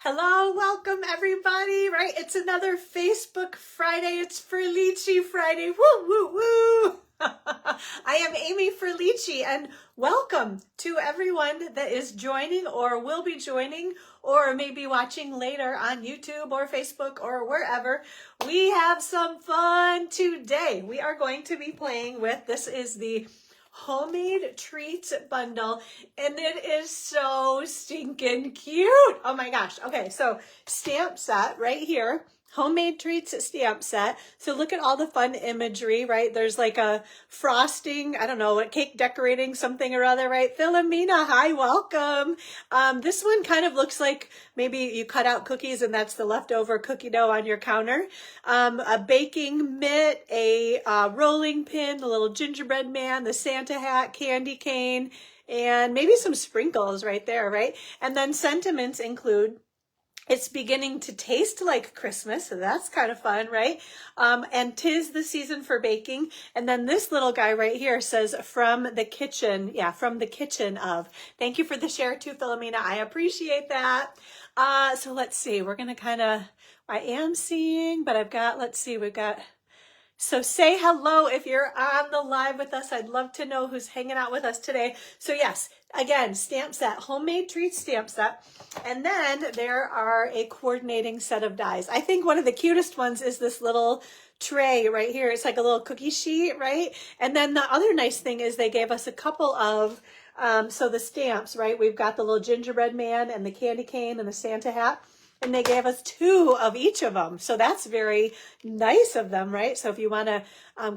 Hello, welcome everybody, right? It's another Facebook Friday. It's Frillici Friday. Woo, woo, woo. I am amyfrillici and welcome to everyone that is joining or will be joining or maybe watching later on YouTube or Facebook or wherever. We have some fun today. We are going to be playing with, this is the homemade treats bundle, and it is so stinking cute. Oh my gosh. Okay, so stamp set right here. Homemade treats stamp set. So look at all the fun imagery, right? There's like a frosting, I don't know, a cake decorating something or other, right? Philomena, hi, welcome. This one kind of looks like maybe you cut out cookies and that's the leftover cookie dough on your counter. A baking mitt, a rolling pin, the little gingerbread man, the Santa hat, candy cane, and maybe some sprinkles right there, right? And then sentiments include, it's beginning to taste like Christmas, so that's kind of fun, right? And 'tis the season for baking. And then this little guy right here says, from the kitchen. Yeah, from the kitchen of. Thank you for the share too, Philomena. I appreciate that. So let's see. We're going to I am seeing, but I've got, let's see, we've got, so say hello if you're on the live with us. I'd love to know who's hanging out with us today. So yes, again, stamp set, homemade treat stamp set. And then there are a coordinating set of dies. I think one of the cutest ones is this little tray right here. It's like a little cookie sheet, right? And then the other nice thing is they gave us a couple of, so the stamps, right? We've got the little gingerbread man and the candy cane and the Santa hat. And they gave us 2 of each of them. So that's very nice of them, right? So if you want to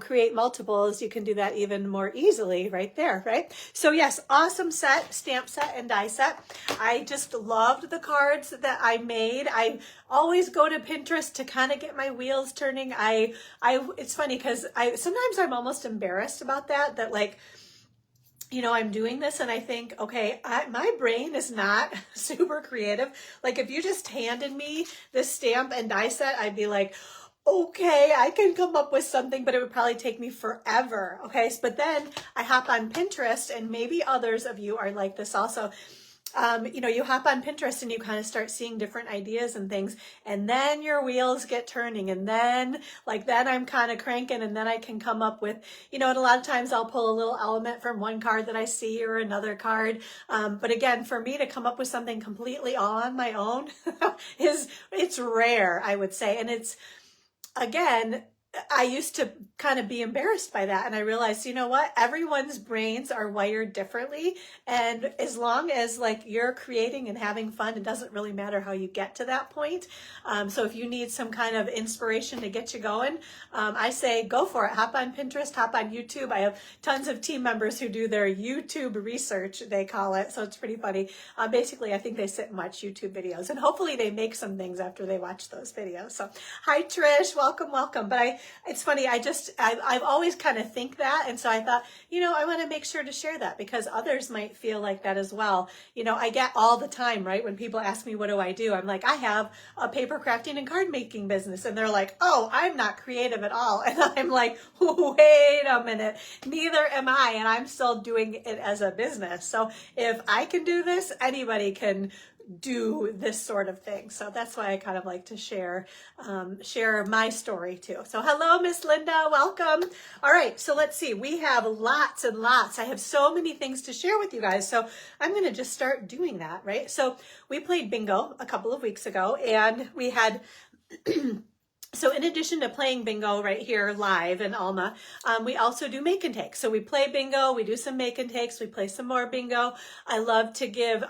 create multiples, you can do that even more easily right there, right? So yes, awesome set, stamp set and die set. I just loved the cards that I made. I always go to Pinterest to kind of get my wheels turning. It's funny because sometimes I'm almost embarrassed about that like, you know, I'm doing this and I think, okay, my brain is not super creative. Like if you just handed me this stamp and die set, I'd be like, okay, I can come up with something, but it would probably take me forever. Okay. But then I hop on Pinterest, and maybe others of you are like this also. You know, you hop on Pinterest and you kind of start seeing different ideas and things, and then your wheels get turning, and then I'm kind of cranking, and then I can come up with, you know, and a lot of times I'll pull a little element from one card that I see or another card. But again, for me to come up with something completely all on my own it's rare, I would say. And it's, again, I used to kind of be embarrassed by that. And I realized, you know what? Everyone's brains are wired differently. And as long as like you're creating and having fun, it doesn't really matter how you get to that point. So if you need some kind of inspiration to get you going, I say go for it. Hop on Pinterest, hop on YouTube. I have tons of team members who do their YouTube research, they call it. So it's pretty funny. Basically, I think they sit and watch YouTube videos, and hopefully they make some things after they watch those videos. So hi, Trish. Welcome, welcome. But it's funny, I've always kind of think that. And so I thought, you know, I want to make sure to share that because others might feel like that as well. You know, I get all the time, right? When people ask me, what do I do? I'm like, I have a paper crafting and card making business. And they're like, oh, I'm not creative at all. And I'm like, wait a minute, neither am I. And I'm still doing it as a business. So if I can do this, anybody can do this sort of thing. So that's why I kind of like to share my story too. So hello, Miss Linda, welcome. All right, so let's see. We have lots and lots. I have so many things to share with you guys. So I'm going to just start doing that, right? So we played bingo a couple of weeks ago, and we had so in addition to playing bingo right here live in Alma, we also do make and take. So we play bingo, we do some make and takes, we play some more bingo. I love to give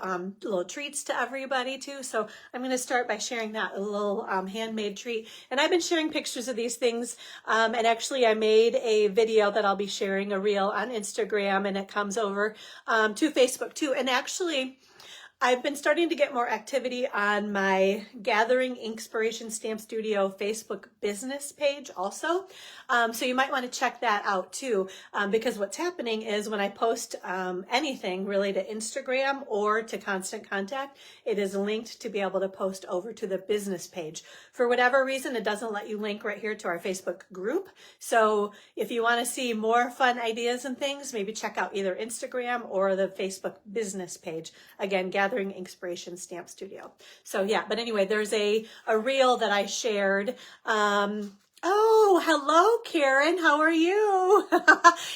little treats to everybody too. So I'm going to start by sharing that, a little handmade treat. And I've been sharing pictures of these things. And actually I made a video that I'll be sharing, a reel on Instagram, and it comes over to Facebook too. And actually, I've been starting to get more activity on my Gathering Inspiration Stamp Studio Facebook business page also. So you might want to check that out too, because what's happening is when I post anything really to Instagram or to Constant Contact, it is linked to be able to post over to the business page. For whatever reason, it doesn't let you link right here to our Facebook group. So if you want to see more fun ideas and things, maybe check out either Instagram or the Facebook business page. Again, Gathering Gathering Inspiration Stamp Studio. So yeah, but anyway, there's a reel that I shared. Oh, hello, Karen. How are you?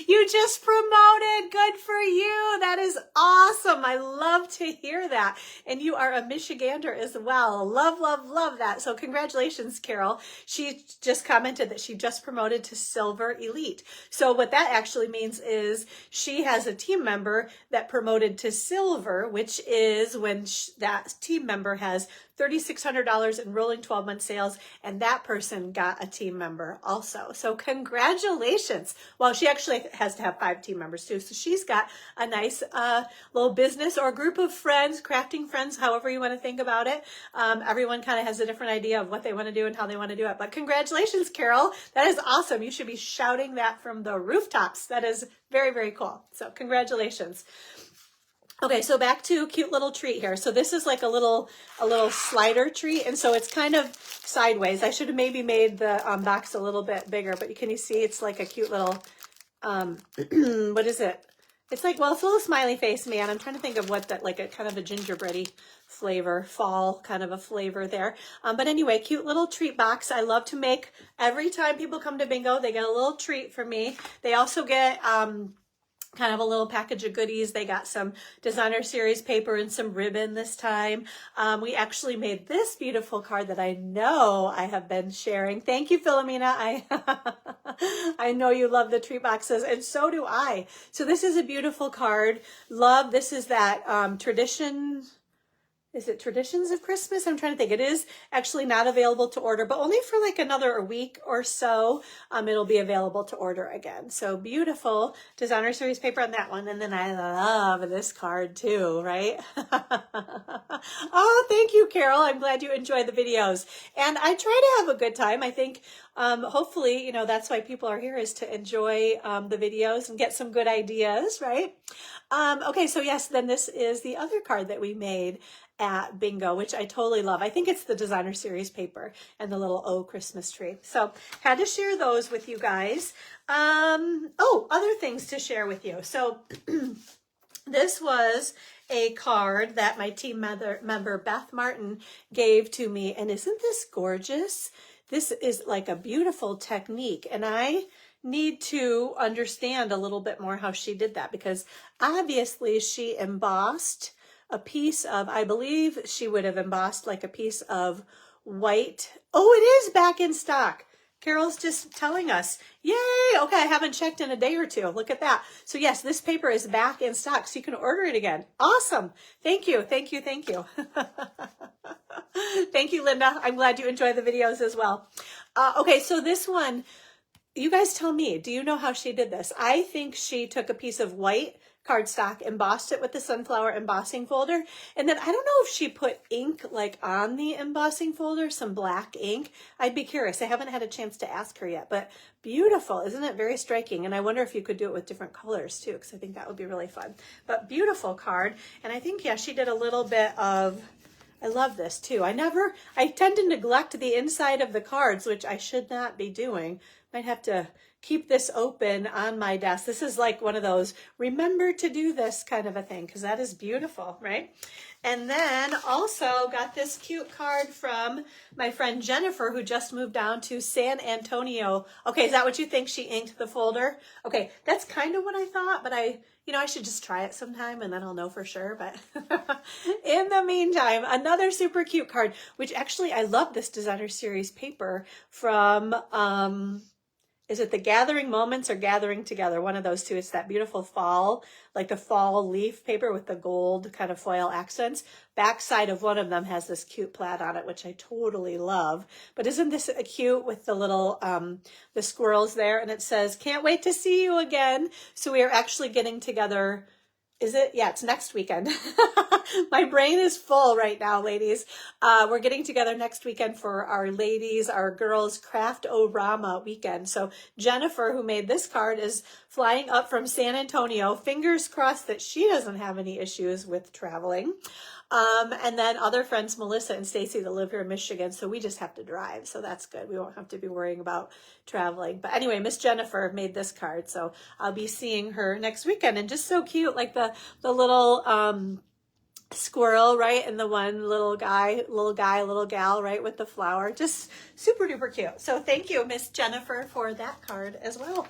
You just promoted. Good for you. That is awesome. I love to hear that. And you are a Michigander as well. Love, love, love that. So congratulations, Carol. She just commented that she just promoted to Silver Elite. So what that actually means is she has a team member that promoted to Silver, which is when that team member has $3,600 in rolling 12-month sales, and that person got a team member also. So congratulations. Well, she actually has to have 5 team members too. So she's got a nice little business or group of friends, crafting friends, however you want to think about it. Everyone kind of has a different idea of what they want to do and how they want to do it. But congratulations, Carol. That is awesome. You should be shouting that from the rooftops. That is very, very cool. So congratulations. Okay, so back to cute little treat here. So this is like a little slider treat, and so it's kind of sideways. I should have maybe made the box a little bit bigger, but can you see it's like a cute little, what is it? It's like, well, it's a little smiley face man. I'm trying to think of what that, like a kind of a gingerbready flavor, fall kind of a flavor there. But anyway, cute little treat box. I love to make every time people come to bingo, they get a little treat from me. They also get, kind of a little package of goodies. They got some designer series paper and some ribbon this time. We actually made this beautiful card that I know I have been sharing. Thank you, Philomena. I know you love the treat boxes, and so do I. So this is a beautiful card. Love, this is that tradition. Is it Traditions of Christmas? I'm trying to think. It is actually not available to order, but only for like another week or so. It'll be available to order again. So beautiful designer series paper on that one. And then I love this card too, right? Oh, thank you, Carol. I'm glad you enjoy the videos. And I try to have a good time. I think hopefully, you know, that's why people are here, is to enjoy the videos and get some good ideas, right? Okay, so yes, then this is the other card that we made at bingo, which I totally love. I think it's the designer series paper and the little O Christmas tree. So had to share those with you guys. Oh, other things to share with you. So this was a card that my team member Beth Martin gave to me. And isn't this gorgeous? This is like a beautiful technique. And I need to understand a little bit more how she did that, because obviously she embossed a piece of, I believe she would have embossed like a piece of white. Oh, it is back in stock. Carol's just telling us. Yay! Okay, I haven't checked in a day or two. Look at that. So yes, this paper is back in stock, so you can order it again. Awesome. Thank you. Thank you. Thank you. Thank you, Linda. I'm glad you enjoy the videos as well. Okay, so this one, you guys tell me, do you know how she did this? I think she took a piece of white cardstock, embossed it with the sunflower embossing folder, and then I don't know if she put ink like on the embossing folder, some black ink. I'd be curious. I haven't had a chance to ask her yet, but beautiful. Isn't it very striking? And I wonder if you could do it with different colors too, because I think that would be really fun. But beautiful card. And I think, yeah, she did a little bit of, I love this too. I tend to neglect the inside of the cards, which I should not be doing. Might have to keep this open on my desk. This is like one of those remember to do this kind of a thing, because that is beautiful, right? And then also got this cute card from my friend Jennifer, who just moved down to San Antonio. Okay, is that what you think? She inked the folder? Okay, that's kind of what I thought, but I should just try it sometime and then I'll know for sure. But in the meantime, another super cute card, which actually I love this designer series paper from, is it the Gathering Moments or Gathering Together? One of those two. It's that beautiful fall, like the fall leaf paper with the gold kind of foil accents. Backside of one of them has this cute plaid on it, which I totally love. But isn't this cute with the little, the squirrels there? And it says, can't wait to see you again. So we are actually getting together. Is it? Yeah, it's next weekend. My brain is full right now, ladies. We're getting together next weekend for our ladies, our girls Craft-O-Rama weekend. So Jennifer, who made this card, is flying up from San Antonio. Fingers crossed that she doesn't have any issues with traveling. And then other friends, Melissa and Stacy, that live here in Michigan. So we just have to drive. So that's good. We won't have to be worrying about traveling. But anyway, Miss Jennifer made this card. So I'll be seeing her next weekend. And just so cute, like the little, squirrel, right? And the one little guy, little gal, right? With the flower. Just super duper cute. So thank you, Miss Jennifer, for that card as well.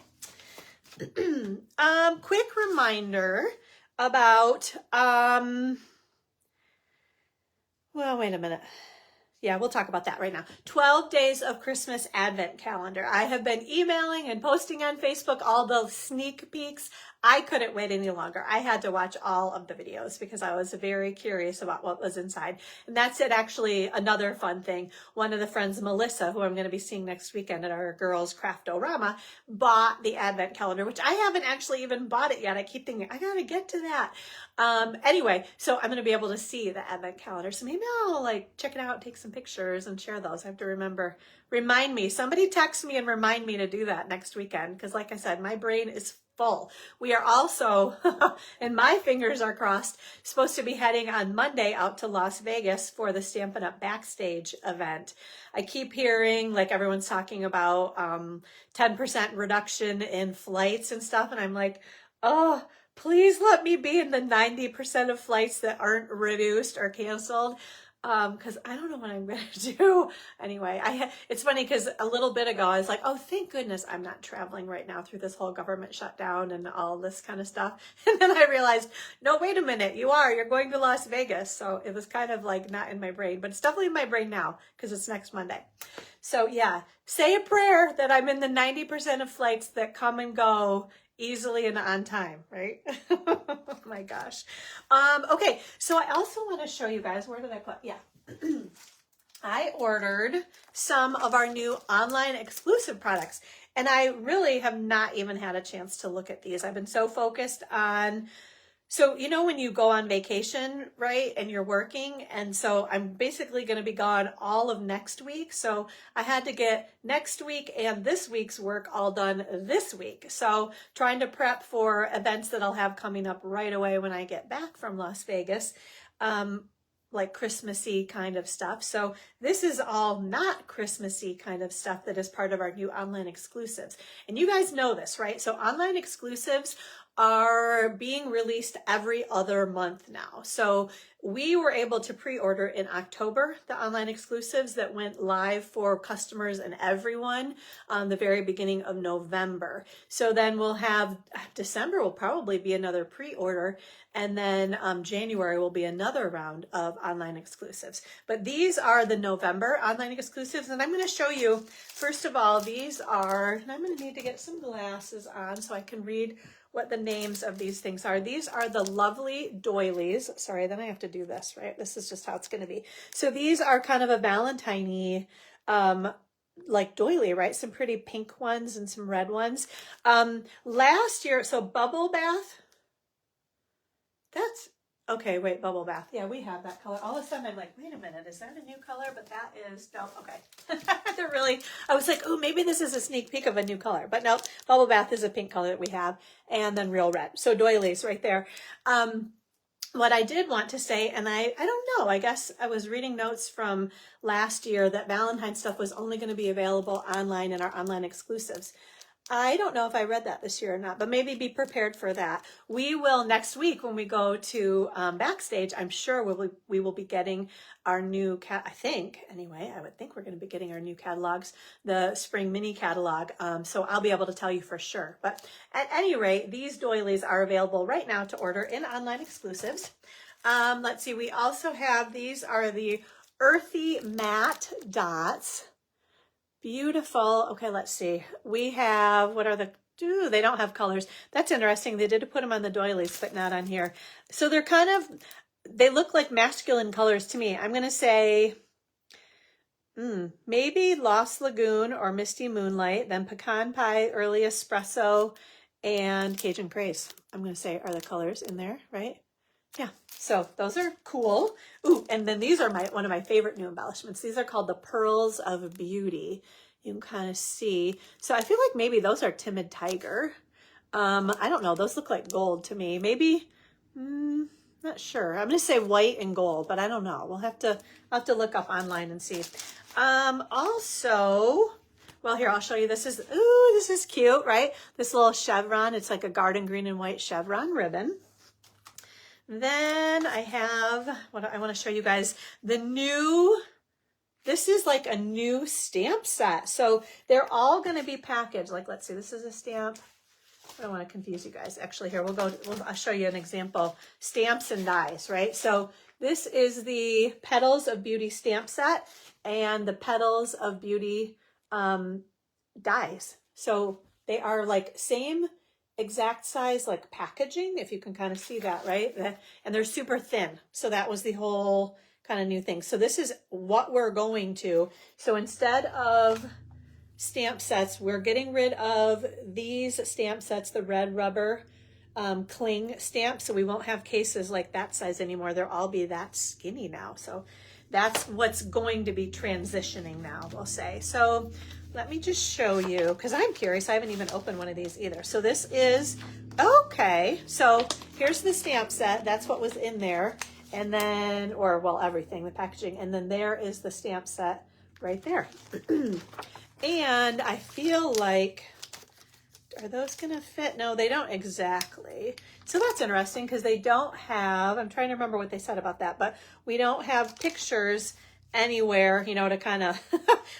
Quick reminder about, well, wait a minute. Yeah, we'll talk about that right now. 12 days of Christmas Advent calendar. I have been emailing and posting on Facebook all the sneak peeks. I couldn't wait any longer. I had to watch all of the videos because I was very curious about what was inside. And that's it. Actually, another fun thing. One of the friends, Melissa, who I'm going to be seeing next weekend at our girls Craftorama, bought the Advent calendar, which I haven't actually even bought it yet. I keep thinking, I got to get to that. Anyway, so I'm going to be able to see the Advent calendar. So maybe I'll like check it out, take some pictures and share those. I have to remind me. Somebody text me and remind me to do that next weekend. Because like I said, my brain is full. We are also, and my fingers are crossed, supposed to be heading on Monday out to Las Vegas for the Stampin Up backstage event. I keep hearing like everyone's talking about 10% reduction in flights and stuff. And I'm like, oh, please let me be in the 90% of flights that aren't reduced or canceled. Because I don't know what I'm going to do. Anyway, it's funny because a little bit ago, I was like, oh, thank goodness I'm not traveling right now through this whole government shutdown and all this kind of stuff. And then I realized, no, wait a minute, you're going to Las Vegas. So it was kind of like not in my brain, but it's definitely in my brain now because it's next Monday. So yeah, say a prayer that I'm in the 90% of flights that come and go easily and on time, right? Oh my gosh. Okay, so I also want to show you guys, where did I put? Yeah. I ordered some of our new online exclusive products, and I really have not even had a chance to look at these. I've been so focused on, so, you know, when you go on vacation, right, and you're working, and so I'm basically going to be gone all of next week. So I had to get next week and this week's work all done this week. So trying to prep for events that I'll have coming up right away when I get back from Las Vegas, like Christmassy kind of stuff. So this is all not Christmassy kind of stuff that is part of our new online exclusives. And you guys know this, right? So online exclusives are being released every other month now. So we were able to pre-order in October the online exclusives that went live for customers and everyone on the very beginning of November. So then we'll have December will probably be another pre-order, and then January will be another round of online exclusives. But these are the November online exclusives, and I'm going to show you, first of all, these are, and I'm going to need to get some glasses on so I can read what the names of these things are. These are the lovely doilies. Sorry, then I have to do this, right? This is just how it's going to be. So these are kind of a Valentine-y, like doily, right? Some pretty pink ones and some red ones. Last year, so bubble bath. That's, okay, wait, bubble bath. Yeah, we have that color. All of a sudden I'm like, wait a minute, is that a new color? But that is, no, okay. They're really, I was like, oh, maybe this is a sneak peek of a new color. But no, bubble bath is a pink color that we have. And then real red. So doilies right there. What I did want to say, and I don't know, I guess I was reading notes from last year that Valentine's stuff was only going to be available online in our online exclusives. I don't know if I read that this year or not, but maybe be prepared for that. We will next week when we go to backstage, I'm sure we will be getting our new, I think, anyway, I would think we're going to be getting our new catalogs, the spring mini catalog. So I'll be able to tell you for sure. But at any rate, these doilies are available right now to order in online exclusives. Let's see, we also have, these are the earthy matte dots. Beautiful. Okay, let's see. We have, what are the, they don't have colors. That's interesting. They did put them on the doilies, but not on here. So they're kind of, they look like masculine colors to me. I'm going to say maybe Lost Lagoon or Misty Moonlight, then Pecan Pie, Early Espresso, and Cajun Craze, I'm going to say are the colors in there, right? Yeah, so those are cool. Ooh, and then these are one of my favorite new embellishments. These are called the Pearls of Beauty. You can kind of see. So I feel like maybe those are Timid Tiger. I don't know. Those look like gold to me. Maybe, not sure. I'm going to say white and gold, but I don't know. I'll have to look up online and see. Also, well, here, I'll show you. This is cute, right? This little chevron. It's like a garden green and white chevron ribbon. Then I have, what I want to show you guys, the new, this is like a new stamp set. So they're all going to be packaged. Like, let's see, this is a stamp. I don't want to confuse you guys. Actually, here, I'll show you an example. Stamps and dies, right? So this is the Petals of Beauty stamp set and the Petals of Beauty dies. So they are like same exact size, like packaging, if you can kind of see that, right? And they're super thin. So that was the whole kind of new thing. So this is what we're going to. So instead of stamp sets, we're getting rid of these stamp sets, the red rubber cling stamps. So we won't have cases like that size anymore. They'll all be that skinny now. So that's what's going to be transitioning now, we'll say. So let me just show you, because I'm curious. I haven't even opened one of these either. So this is, okay. So here's the stamp set. That's what was in there. And then, or well, everything, the packaging. And then there is the stamp set right there. And I feel like, are those going to fit? No, they don't exactly. So that's interesting because they don't have, I'm trying to remember what they said about that, but we don't have pictures anywhere, you know, to kind of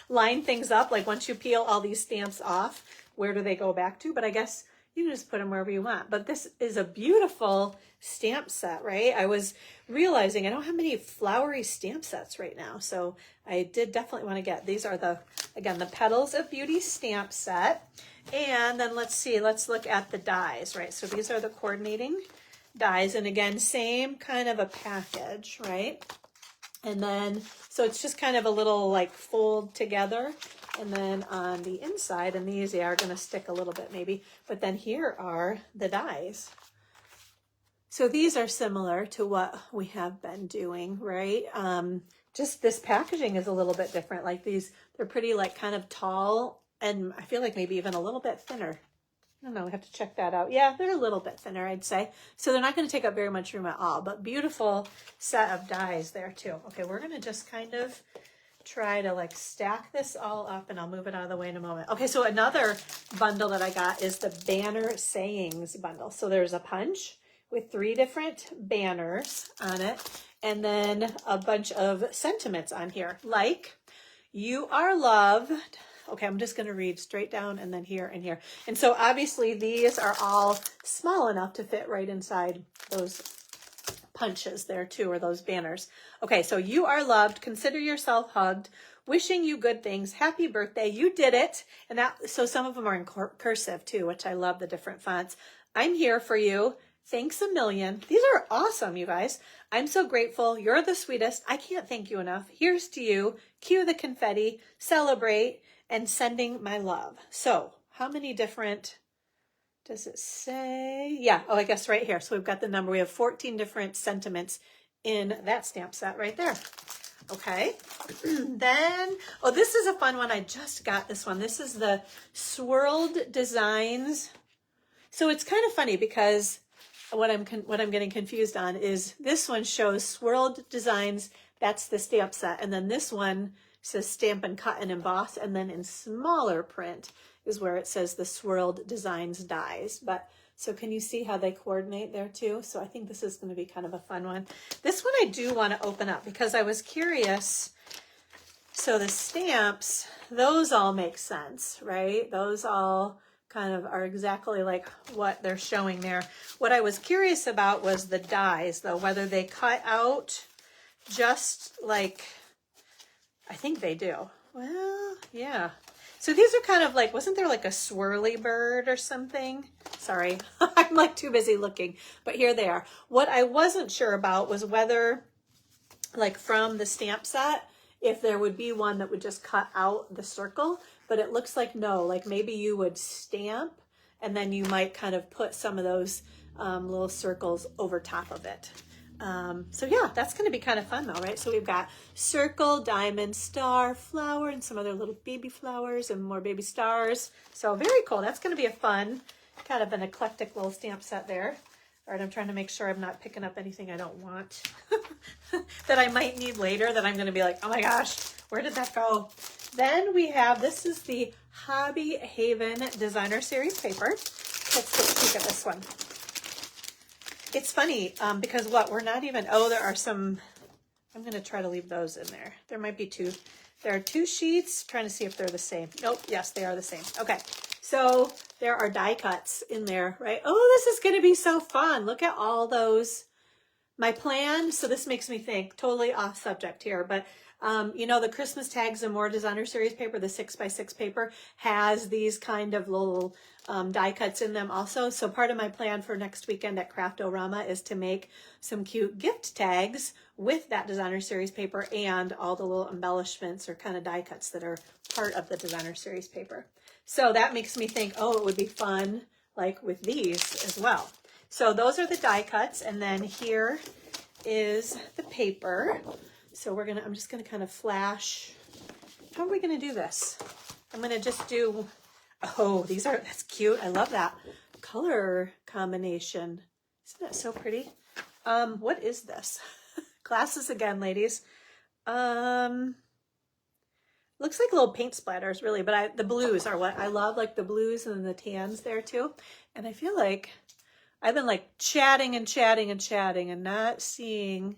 line things up. Like once you peel all these stamps off, where do they go back to? But I guess you can just put them wherever you want. But this is a beautiful stamp set, right? I was realizing I don't have many flowery stamp sets right now. So I did definitely want to get, these are the, again, the Petals of Beauty stamp set. And then let's see, let's look at the dies, right? So these are the coordinating dies. And again, same kind of a package, right? And then, so it's just kind of a little like fold together. And then on the inside, and these are going to stick a little bit maybe, but then here are the dies. So these are similar to what we have been doing, right? Just this packaging is a little bit different. Like these, they're pretty like kind of tall, and I feel like maybe even a little bit thinner. I don't know, we have to check that out. Yeah, they're a little bit thinner, I'd say. So they're not going to take up very much room at all, but beautiful set of dies there too. Okay, we're going to just kind of try to like stack this all up, and I'll move it out of the way in a moment. Okay, so another bundle that I got is the banner sayings bundle. So there's a punch with 3 different banners on it, and then a bunch of sentiments on here, like, you are loved. Okay, I'm just going to read straight down and then here and here. And so obviously these are all small enough to fit right inside those punches there too, or those banners. Okay, so you are loved, consider yourself hugged, wishing you good things, happy birthday, you did it. And that, so some of them are in cursive too, which I love the different fonts. I'm here for you. Thanks a million. These are awesome, you guys. I'm so grateful. You're the sweetest. I can't thank you enough. Here's to you. Cue the confetti, celebrate, and sending my love. So how many different, does it say? Yeah, oh, I guess right here. So we've got the number. We have 14 different sentiments in that stamp set right there. Okay. Then, oh, this is a fun one. I just got this one. This is the Swirled Designs. So it's kind of funny because what I'm getting confused on is this one shows Swirled Designs. That's the stamp set. And then this one says Stampin' Cut and Emboss. And then in smaller print is where it says the Swirled Designs dies. But so can you see how they coordinate there too? So I think this is going to be kind of a fun one. This one I do want to open up because I was curious. So the stamps, those all make sense, right? Those all kind of are exactly like what they're showing there. What I was curious about was the dies though, whether they cut out just like, I think they do. Well, yeah. So these are kind of like, wasn't there like a swirly bird or something? Sorry, I'm like too busy looking, but here they are. What I wasn't sure about was whether like from the stamp set, if there would be one that would just cut out the circle, but it looks like no, like maybe you would stamp and then you might kind of put some of those little circles over top of it. So yeah, that's going to be kind of fun though, right? So we've got circle, diamond, star, flower, and some other little baby flowers and more baby stars. So very cool. That's going to be a fun, kind of an eclectic little stamp set there. All right, I'm trying to make sure I'm not picking up anything I don't want that I might need later that I'm going to be like, oh my gosh, where did that go? Then we have, this is the Hobby Haven Designer Series paper. Let's take a peek at this one. It's funny because what we're not even, oh, there are some, I'm going to try to leave those in there. There might be two. There are two sheets, trying to see if they're the same. Nope, yes, they are the same. Okay, so there are die cuts in there, right? Oh, this is going to be so fun. Look at all those. My plan, so this makes me think, totally off subject here, but you know, the Christmas Tags and More Designer Series paper, the 6x6 paper, has these kind of little die cuts in them also. So part of my plan for next weekend at Craftorama is to make some cute gift tags with that Designer Series paper and all the little embellishments or kind of die cuts that are part of the Designer Series paper. So that makes me think, oh, it would be fun like with these as well. So those are the die cuts, and then here is the paper. So I'm just gonna kind of flash. How are we gonna do this? I'm gonna just do, oh, that's cute. I love that color combination. Isn't that so pretty? What is this? Glasses again, ladies. Looks like little paint splatters really, but the blues are what I love, like the blues and the tans there too. And I feel like I've been like chatting and not seeing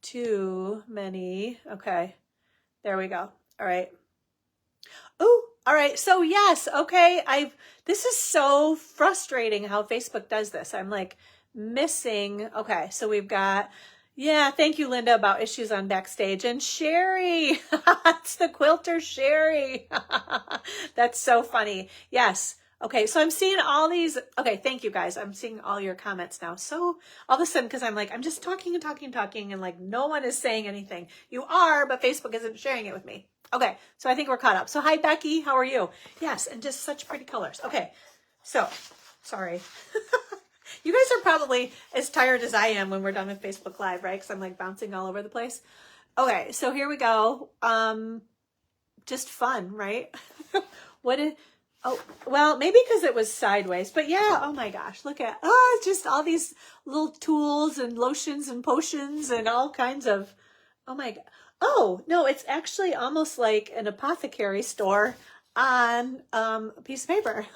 too many. Okay, there we go. All right. Oh, all right. So yes, okay. This is so frustrating how Facebook does this. I'm like missing. Okay, so we've got, yeah, thank you, Linda, about issues on Backstage. And Sherry, it's the quilter Sherry. That's so funny. Yes. Okay, so I'm seeing all these. Okay, thank you guys. I'm seeing all your comments now. So all of a sudden, because I'm just talking and like no one is saying anything. You are, but Facebook isn't sharing it with me. Okay, so I think we're caught up. So hi, Becky. How are you? Yes, and just such pretty colors. Okay, so sorry. You guys are probably as tired as I am when we're done with Facebook Live, right? Because I'm like bouncing all over the place. Okay, so here we go. Just fun, right? Oh, well, maybe because it was sideways, but yeah, oh my gosh, look at, oh, it's just all these little tools and lotions and potions and all kinds of, oh my God. Oh, no, it's actually almost like an apothecary store on a piece of paper.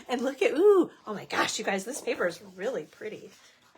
And look at, ooh, oh my gosh, you guys, this paper is really pretty.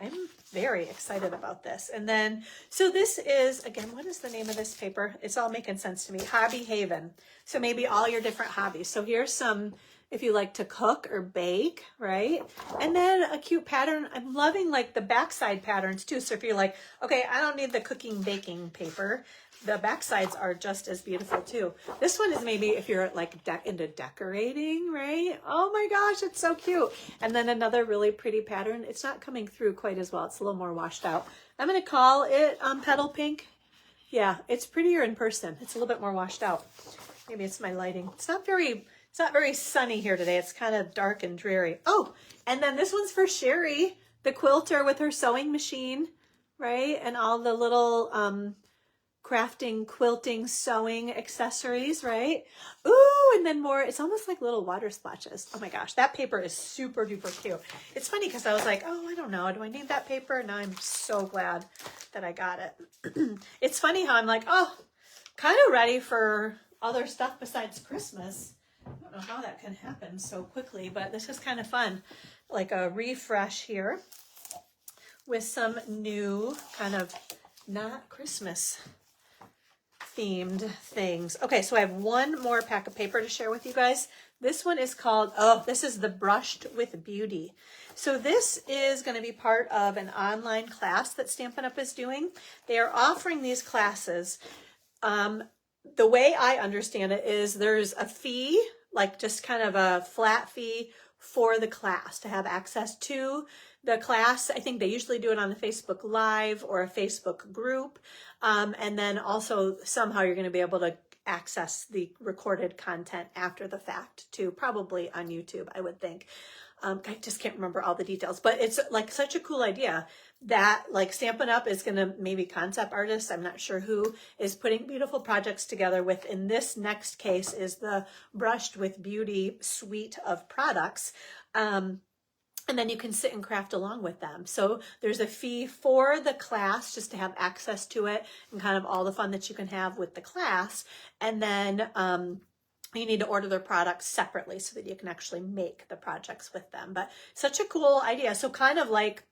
I'm very excited about this. And then, so this is, again, what is the name of this paper? It's all making sense to me. Hobby Haven. So maybe all your different hobbies. So here's some, if you like to cook or bake, right? And then a cute pattern. I'm loving like the backside patterns too. So if you're like, okay, I don't need the cooking, baking paper, the backsides are just as beautiful too. This one is maybe if you're like into decorating, right? Oh my gosh, it's so cute. And then another really pretty pattern. It's not coming through quite as well. It's a little more washed out. I'm going to call it Petal Pink. Yeah, it's prettier in person. It's a little bit more washed out. Maybe it's my lighting. It's not very sunny here today. It's kind of dark and dreary. Oh, and then this one's for Sherry, the quilter with her sewing machine, right? And all the little crafting, quilting, sewing accessories, right? Ooh, and then more, it's almost like little water splotches. Oh my gosh, that paper is super duper cute. It's funny because I was like, oh, I don't know, do I need that paper? Now I'm so glad that I got it. It's funny how I'm like, oh, kind of ready for other stuff besides Christmas. I don't know how that can happen so quickly, but this is kind of fun. Like a refresh here with some new kind of not Christmas themed things. Okay, so I have one more pack of paper to share with you guys. This one is called, oh, this is the Brushed with Beauty. So this is going to be part of an online class that Stampin' Up! Is doing. They are offering these classes. The way I understand it is there's a fee, like just kind of a flat fee for the class to have access to the class. I think they usually do it on a Facebook Live or a Facebook group. And then also somehow you're going to be able to access the recorded content after the fact too, probably on YouTube, I would think. I just can't remember all the details, but it's like such a cool idea that like Stampin' Up! Is going to maybe concept artists, I'm not sure who, is putting beautiful projects together with, in this next case, is the Brushed with Beauty suite of products. And then you can sit and craft along with them. So there's a fee for the class just to have access to it and kind of all the fun that you can have with the class. And then you need to order their products separately so that you can actually make the projects with them. But such a cool idea. So kind of like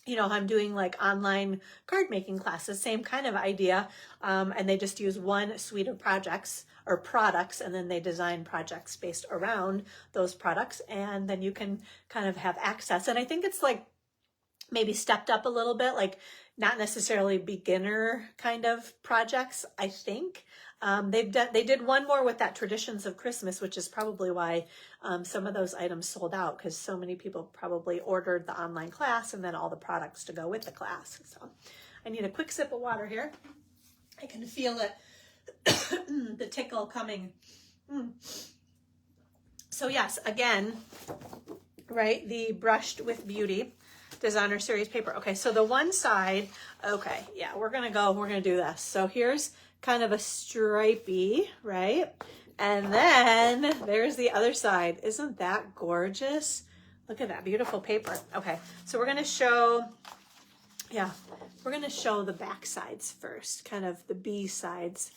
you know, I'm doing like online card making classes, same kind of idea. And they just use one suite of projects or products, and then they design projects based around those products. And then you can kind of have access. And I think it's like maybe stepped up a little bit, like not necessarily beginner kind of projects, I think. They did one more with that Traditions of Christmas, which is probably why some of those items sold out, because so many people probably ordered the online class and then all the products to go with the class. So I need a quick sip of water here. I can feel it, the tickle coming. So yes, again, right, the Brushed with Beauty Designer Series paper. Okay, so the one side, okay, yeah, we're gonna do this. So here's kind of a stripey, right? And then there's the other side. Isn't that gorgeous? Look at that beautiful paper. Okay, so we're gonna show, yeah, we're gonna show the back sides first, kind of the B sides,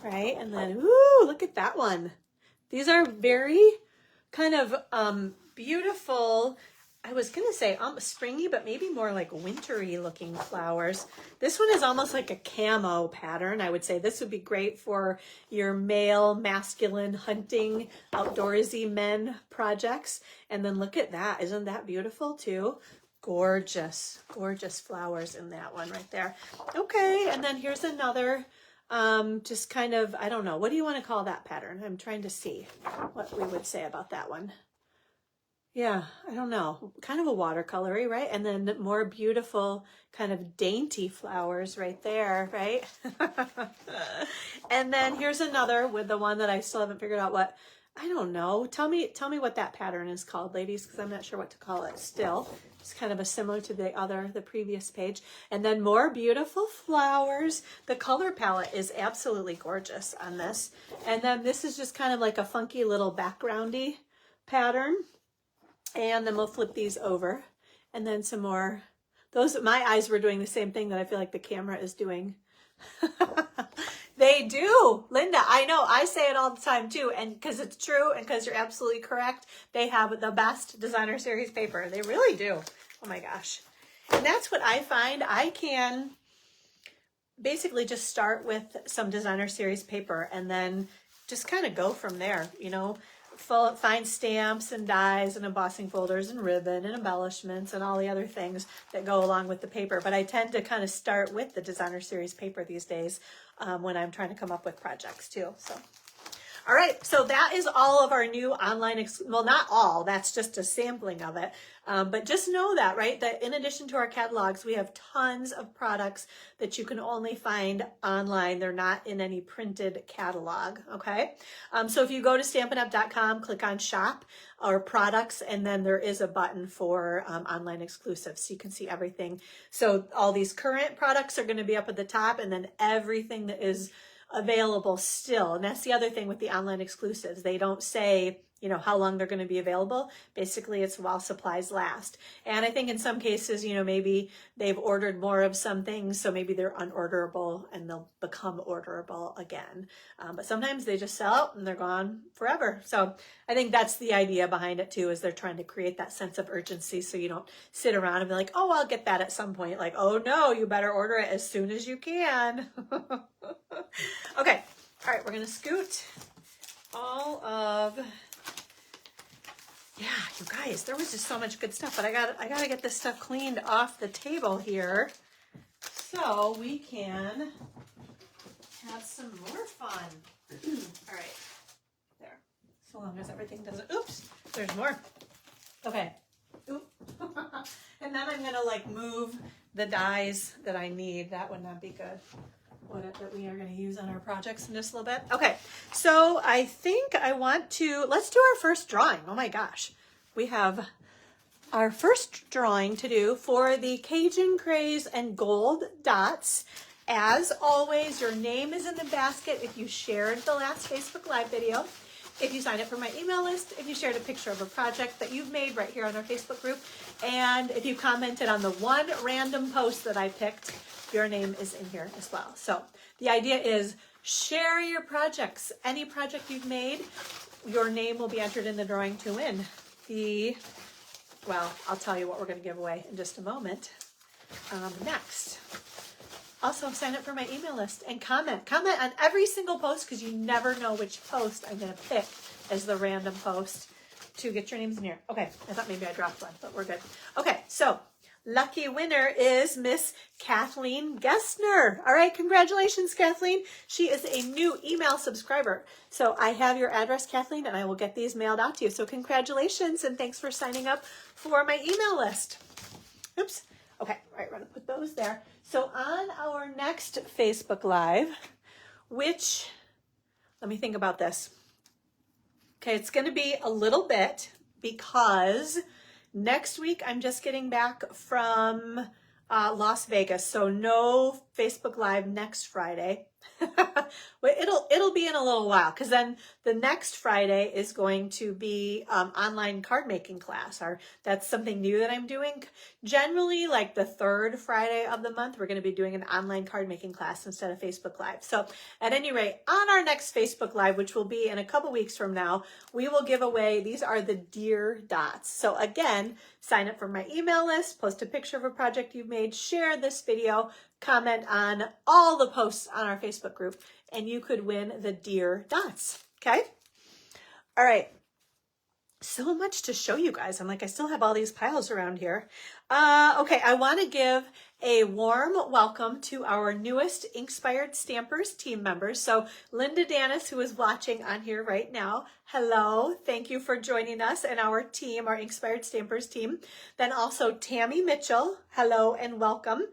right? And then, ooh, look at that one. These are very kind of beautiful, I was going to say springy, but maybe more like wintry looking flowers. This one is almost like a camo pattern. I would say this would be great for your male, masculine, hunting, outdoorsy men projects. And then look at that. Isn't that beautiful too? Gorgeous, gorgeous flowers in that one right there. Okay, and then here's another, just kind of, I don't know, what do you want to call that pattern? I'm trying to see what we would say about that one. Yeah, I don't know, kind of a watercolory, right? And then more beautiful kind of dainty flowers right there, right? And then here's another with the one that I still haven't figured out what, I don't know. Tell me what that pattern is called, ladies, because I'm not sure what to call it still. It's kind of a similar to the previous page. And then more beautiful flowers. The color palette is absolutely gorgeous on this. And then this is just kind of like a funky little backgroundy pattern. And then we'll flip these over, and then some more. Those, my eyes were doing the same thing that I feel like the camera is doing. They do, Linda. I know, I say it all the time too, and because it's true and because you're absolutely correct. They have the best designer series paper. They really do. Oh my gosh. And that's what I find. I can basically just start with some designer series paper and then just kind of go from there, you know. Find stamps and dies and embossing folders and ribbon and embellishments and all the other things that go along with the paper. But I tend to kind of start with the designer series paper these days when I'm trying to come up with projects too. So, all right, so that is all of our new online, well, not all, that's just a sampling of it. But just know that, right, that in addition to our catalogs, we have tons of products that you can only find online. They're not in any printed catalog, okay? So if you go to stampinup.com, click on shop or products, and then there is a button for online exclusives, so you can see everything. So all these current products are gonna be up at the top, and then everything that is available still. And that's the other thing with the online exclusives. They don't say, you know, how long they're going to be available. Basically, it's while supplies last. And I think in some cases, you know, maybe they've ordered more of some things, so maybe they're unorderable and they'll become orderable again. But sometimes they just sell out and they're gone forever. So I think that's the idea behind it too, is they're trying to create that sense of urgency so you don't sit around and be like, oh, I'll get that at some point. Like, oh no, you better order it as soon as you can. Okay, all right, we're gonna scoot all of, yeah, you guys, there was just so much good stuff, but I gotta get this stuff cleaned off the table here so we can have some more fun. All right, there, so long as everything doesn't, oops, there's more. Okay, oop. And then I'm gonna like move the dies that I need. That would not be good. That we are going to use on our projects in just a little bit. Okay, so I think I want to, let's do our first drawing. Oh my gosh, we have our first drawing to do for the Cajun Craze and Gold Dots. As always, your name is in the basket if you shared the last Facebook Live video, if you signed up for my email list, if you shared a picture of a project that you've made right here on our Facebook group, and if you commented on the one random post that I picked, your name is in here as well. So the idea is share your projects. Any project you've made, your name will be entered in the drawing to win the, well, I'll tell you what we're going to give away in just a moment. next. Also, sign up for my email list and comment. Comment on every single post because you never know which post I'm going to pick as the random post to get your names in here. Okay, I thought maybe I dropped one, but we're good. Okay, so lucky winner is Miss Kathleen Gessner. All right, congratulations, Kathleen. She is a new email subscriber. So I have your address, Kathleen, and I will get these mailed out to you. So congratulations, and thanks for signing up for my email list. Oops. Okay, all right, we're going to put those there. So on our next Facebook Live, which, let me think about this. Okay, it's going to be a little bit because next week I'm just getting back from Las Vegas, so no Facebook Live next Friday. It'll be in a little while because then the next Friday is going to be online card making class. That's something new that I'm doing. Generally, like the third Friday of the month, we're going to be doing an online card making class instead of Facebook Live. So at any rate, on our next Facebook Live, which will be in a couple weeks from now, we will give away, these are the Dear Dots. So again, sign up for my email list, post a picture of a project you've made, share this video, comment on all the posts on our Facebook group, and you could win the Dear Dots. Okay? All right. So much to show you guys. I'm like, I still have all these piles around here. Okay, I want to give a warm welcome to our newest Inkspired Stampers team members. So Linda Danis, who is watching on here right now, hello. Thank you for joining us and our team, our Inkspired Stampers team. Then also Tammy Mitchell, hello and welcome.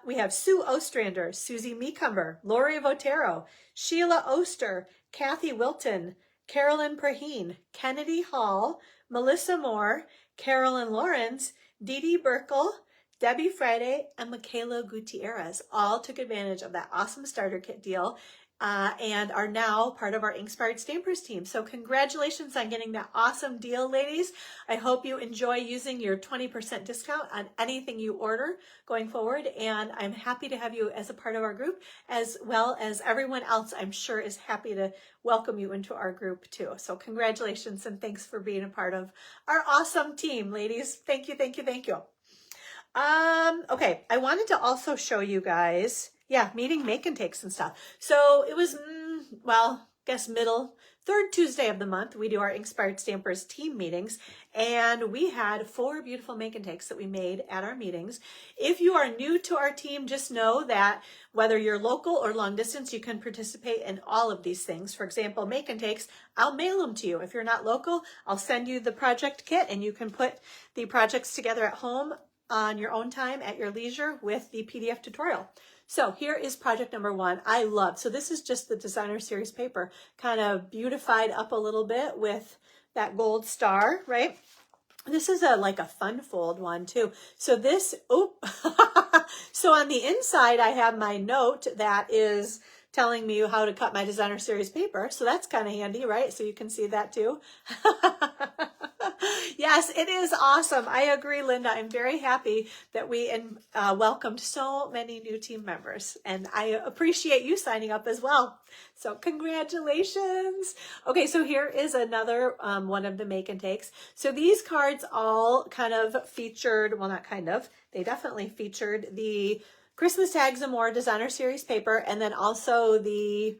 We have Sue Ostrander, Susie Meecumber, Lori Votero, Sheila Oster, Kathy Wilton, Carolyn Praheen, Kennedy Hall, Melissa Moore, Carolyn Lawrence, Dee Dee Burkle, Debbie Friday, and Michaela Gutierrez all took advantage of that awesome starter kit deal and are now part of our Inkspired Stampers team. So congratulations on getting that awesome deal, ladies. I hope you enjoy using your 20% discount on anything you order going forward. And I'm happy to have you as a part of our group, as well as everyone else I'm sure is happy to welcome you into our group too. So congratulations and thanks for being a part of our awesome team, ladies. Thank you, thank you, thank you. Okay, I wanted to also show you guys, meeting make and takes and stuff. So it was, third Tuesday of the month, we do our Inkspired Stampers team meetings, and we had 4 beautiful make and takes that we made at our meetings. If you are new to our team, just know that whether you're local or long distance, you can participate in all of these things. For example, make and takes, I'll mail them to you. If you're not local, I'll send you the project kit and you can put the projects together at home on your own time at your leisure with the PDF tutorial. So here is project number 1. I love, so this is just the designer series paper, kind of beautified up a little bit with that gold star, right? This is like a fun fold one too. So this, so on the inside, I have my note that is telling me how to cut my designer series paper. So that's kind of handy, right? So you can see that too. Yes, it is awesome. I agree, Linda. I'm very happy that we welcomed so many new team members, and I appreciate you signing up as well. So congratulations. Okay, so here is another one of the make and takes. So these cards all kind of featured, well, not kind of, they definitely featured the Christmas Tags and More designer series paper, and then also the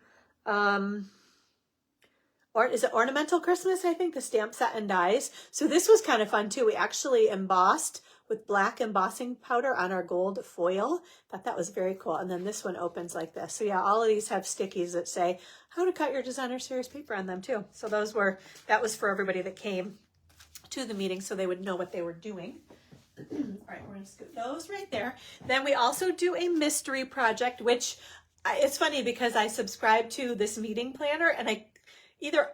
or is it Ornamental Christmas? I think the stamp set and dies. So this was kind of fun too. We actually embossed with black embossing powder on our gold foil. Thought that was very cool. And then this one opens like this. So yeah, all of these have stickies that say how to cut your designer series paper on them too. So that was for everybody that came to the meeting so they would know what they were doing. All right, we're going to scoot those right there. Then we also do a mystery project, which it's funny because I subscribe to this meeting planner, and I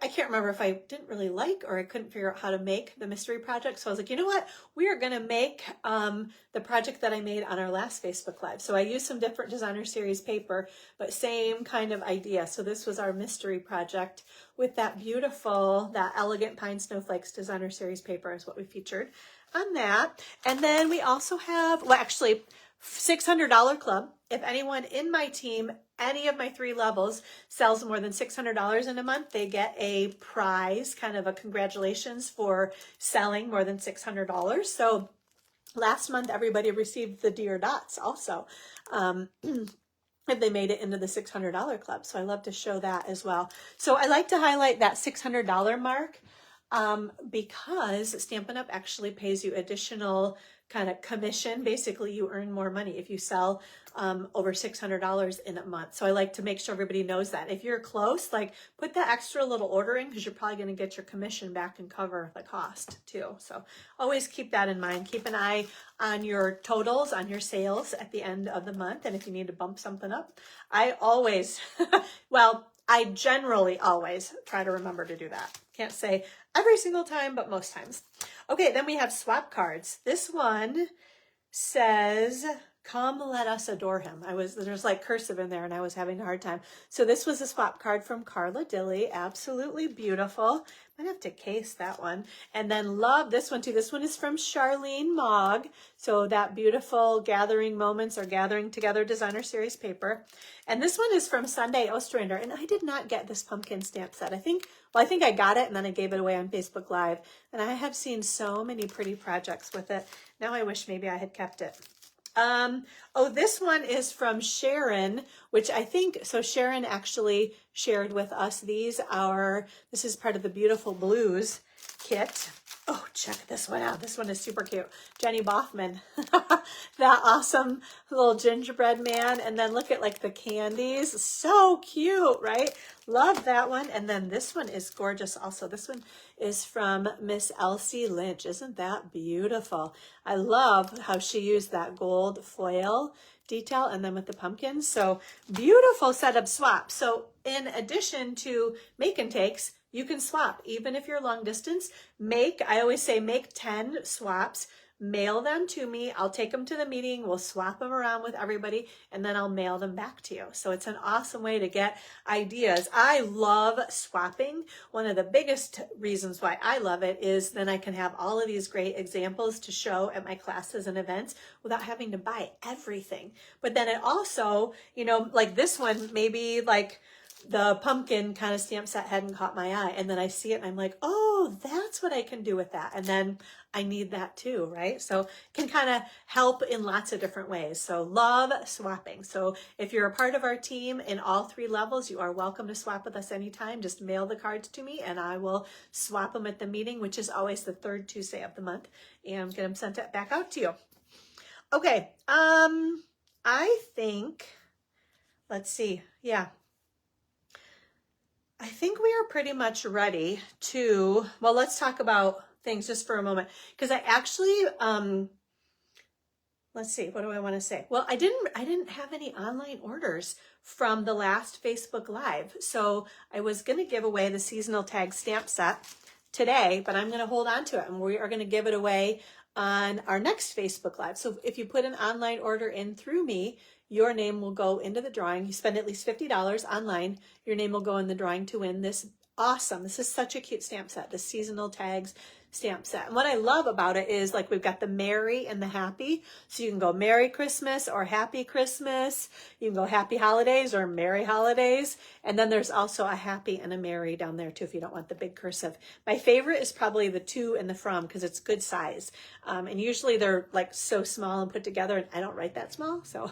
can't remember if I didn't really like or I couldn't figure out how to make the mystery project. So I was like, you know what? We are going to make the project that I made on our last Facebook Live. So I used some different designer series paper, but same kind of idea. So this was our mystery project with that beautiful, that elegant Pine Snowflakes designer series paper is what we featured on that. And then we also have, well, actually, $600 club. If anyone in my team, any of my 3 levels, sells more than $600 in a month, they get a prize, kind of a congratulations for selling more than $600. So Last month, everybody received the Dear Dots also. If they made it into the $600 club. So I love to show that as well. So I like to highlight that $600 mark because Stampin' Up! Actually pays you additional kind of commission. Basically, you earn more money if you sell over $600 in a month. So I like to make sure everybody knows that. If you're close, like put that extra little order in because you're probably going to get your commission back and cover the cost too. So always keep that in mind. Keep an eye on your totals, on your sales at the end of the month. And if you need to bump something up, I always, well, I generally always try to remember to do that. Can't say every single time, but most times. Okay, then we have swap cards. This one says, "Come, let us adore him." There's like cursive in there and I was having a hard time. So this was a swap card from Carla Dilly. Absolutely beautiful. Might have to case that one. And then love this one too. This one is from Charlene Mogg. So that beautiful Gathering Moments or Gathering Together Designer Series paper. And this one is from Sunday Ostrander. And I did not get this pumpkin stamp set. I think I got it and then I gave it away on Facebook Live. And I have seen so many pretty projects with it. Now I wish maybe I had kept it. This one is from Sharon, which I think, so Sharon actually shared with us this is part of the Beautiful Blues kit. Oh, check this one out. This one is super cute. Jenny Boffman, that awesome little gingerbread man. And then look at like the candies. So cute, right? Love that one. And then this one is gorgeous also. This one is from Miss Elsie Lynch. Isn't that beautiful? I love how she used that gold foil detail and then with the pumpkins. So beautiful setup swap. So in addition to make and takes, you can swap, even if you're long distance. I always say make 10 swaps, mail them to me. I'll take them to the meeting. We'll swap them around with everybody and then I'll mail them back to you. So it's an awesome way to get ideas. I love swapping. One of the biggest reasons why I love it is then I can have all of these great examples to show at my classes and events without having to buy everything. But then it also, like this one, maybe like the pumpkin kind of stamp set hadn't caught my eye. And then I see it and I'm like, oh, that's what I can do with that. And then I need that too, right? So it can kind of help in lots of different ways. So love swapping. So if you're a part of our team in all 3 levels, you are welcome to swap with us anytime. Just mail the cards to me and I will swap them at the meeting, which is always the 3rd Tuesday of the month, and get them sent back out to you. Okay. I think, let's see. Yeah. I think we are pretty much ready to, well, let's talk about things just for a moment. Because I actually, let's see, what do I want to say? Well, I didn't have any online orders from the last Facebook Live. So I was going to give away the seasonal tag stamp set today, but I'm going to hold on to it and we are going to give it away on our next Facebook Live. So if you put an online order in through me, your name will go into the drawing. You spend at least $50 online. Your name will go in the drawing to win this awesome. This is such a cute stamp set, the seasonal tags stamp set. And what I love about it is like we've got the Merry and the Happy. So you can go Merry Christmas or Happy Christmas. You can go Happy Holidays or Merry Holidays. And then there's also a Happy and a Merry down there too if you don't want the big cursive. My favorite is probably the To and the From because it's good size. And usually they're like so small and put together and I don't write that small. So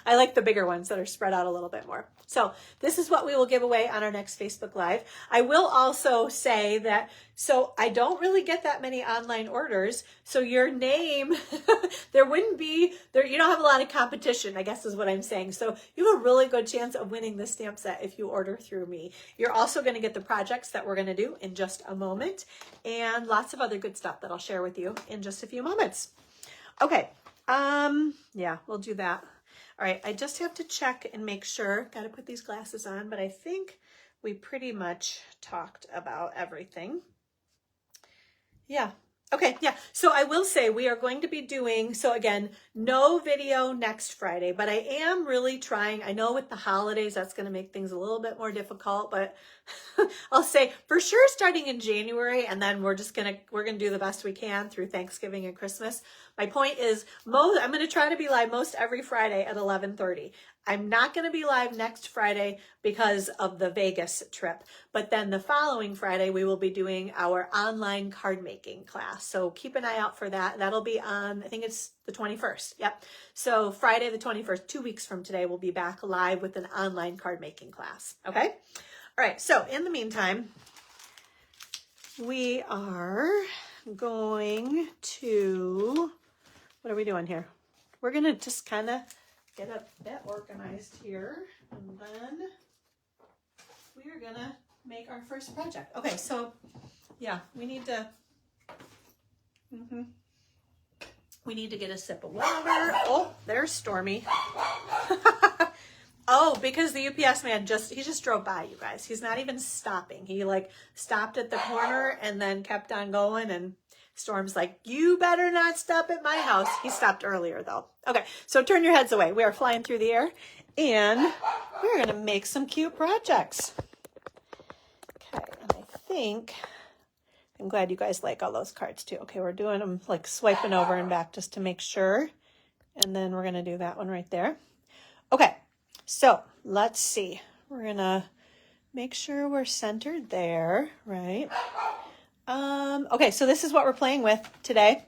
I like the bigger ones that are spread out a little bit more. So this is what we will give away on our next Facebook Live. I will also say that, so I don't really get that many online orders. So your name, you don't have a lot of competition, I guess is what I'm saying. So you have a really good chance of winning this stamp set if you order through me. You're also going to get the projects that we're going to do in just a moment and lots of other good stuff that I'll share with you in just a few moments. Okay. Yeah, we'll do that. All right. I just have to check and make sure, got to put these glasses on, but I think we pretty much talked about everything. Yeah. Okay. Yeah. So I will say we are going to be doing, so again, no video next Friday, but I am really trying. I know with the holidays, that's going to make things a little bit more difficult, but I'll say for sure starting in January, and then we're going to do the best we can through Thanksgiving and Christmas. My point is I'm going to try to be live most every Friday at 11:30. I'm not going to be live next Friday because of the Vegas trip, but then the following Friday we will be doing our online card making class. So keep an eye out for that. That'll be on, I think it's the 21st. Yep. So Friday the 21st, 2 weeks from today, we'll be back live with an online card making class. Okay. All right. So in the meantime, we are going to, what are we doing here? We're going to just kind of get a bit organized here, and then we are going to make our first project. Okay, so yeah, we need to, we need to get a sip of water. Oh, there's Stormy. Oh, because the UPS man he just drove by, you guys. He's not even stopping. He like stopped at the corner and then kept on going, and Storm's like, you better not stop at my house. He stopped earlier though. Okay, so turn your heads away. We are flying through the air and we're going to make some cute projects. Okay, and I think, I'm glad you guys like all those cards too. Okay, we're doing them like swiping over and back just to make sure. And then we're going to do that one right there. Okay, so let's see. We're going to make sure we're centered there, right? Okay, so this is what we're playing with today.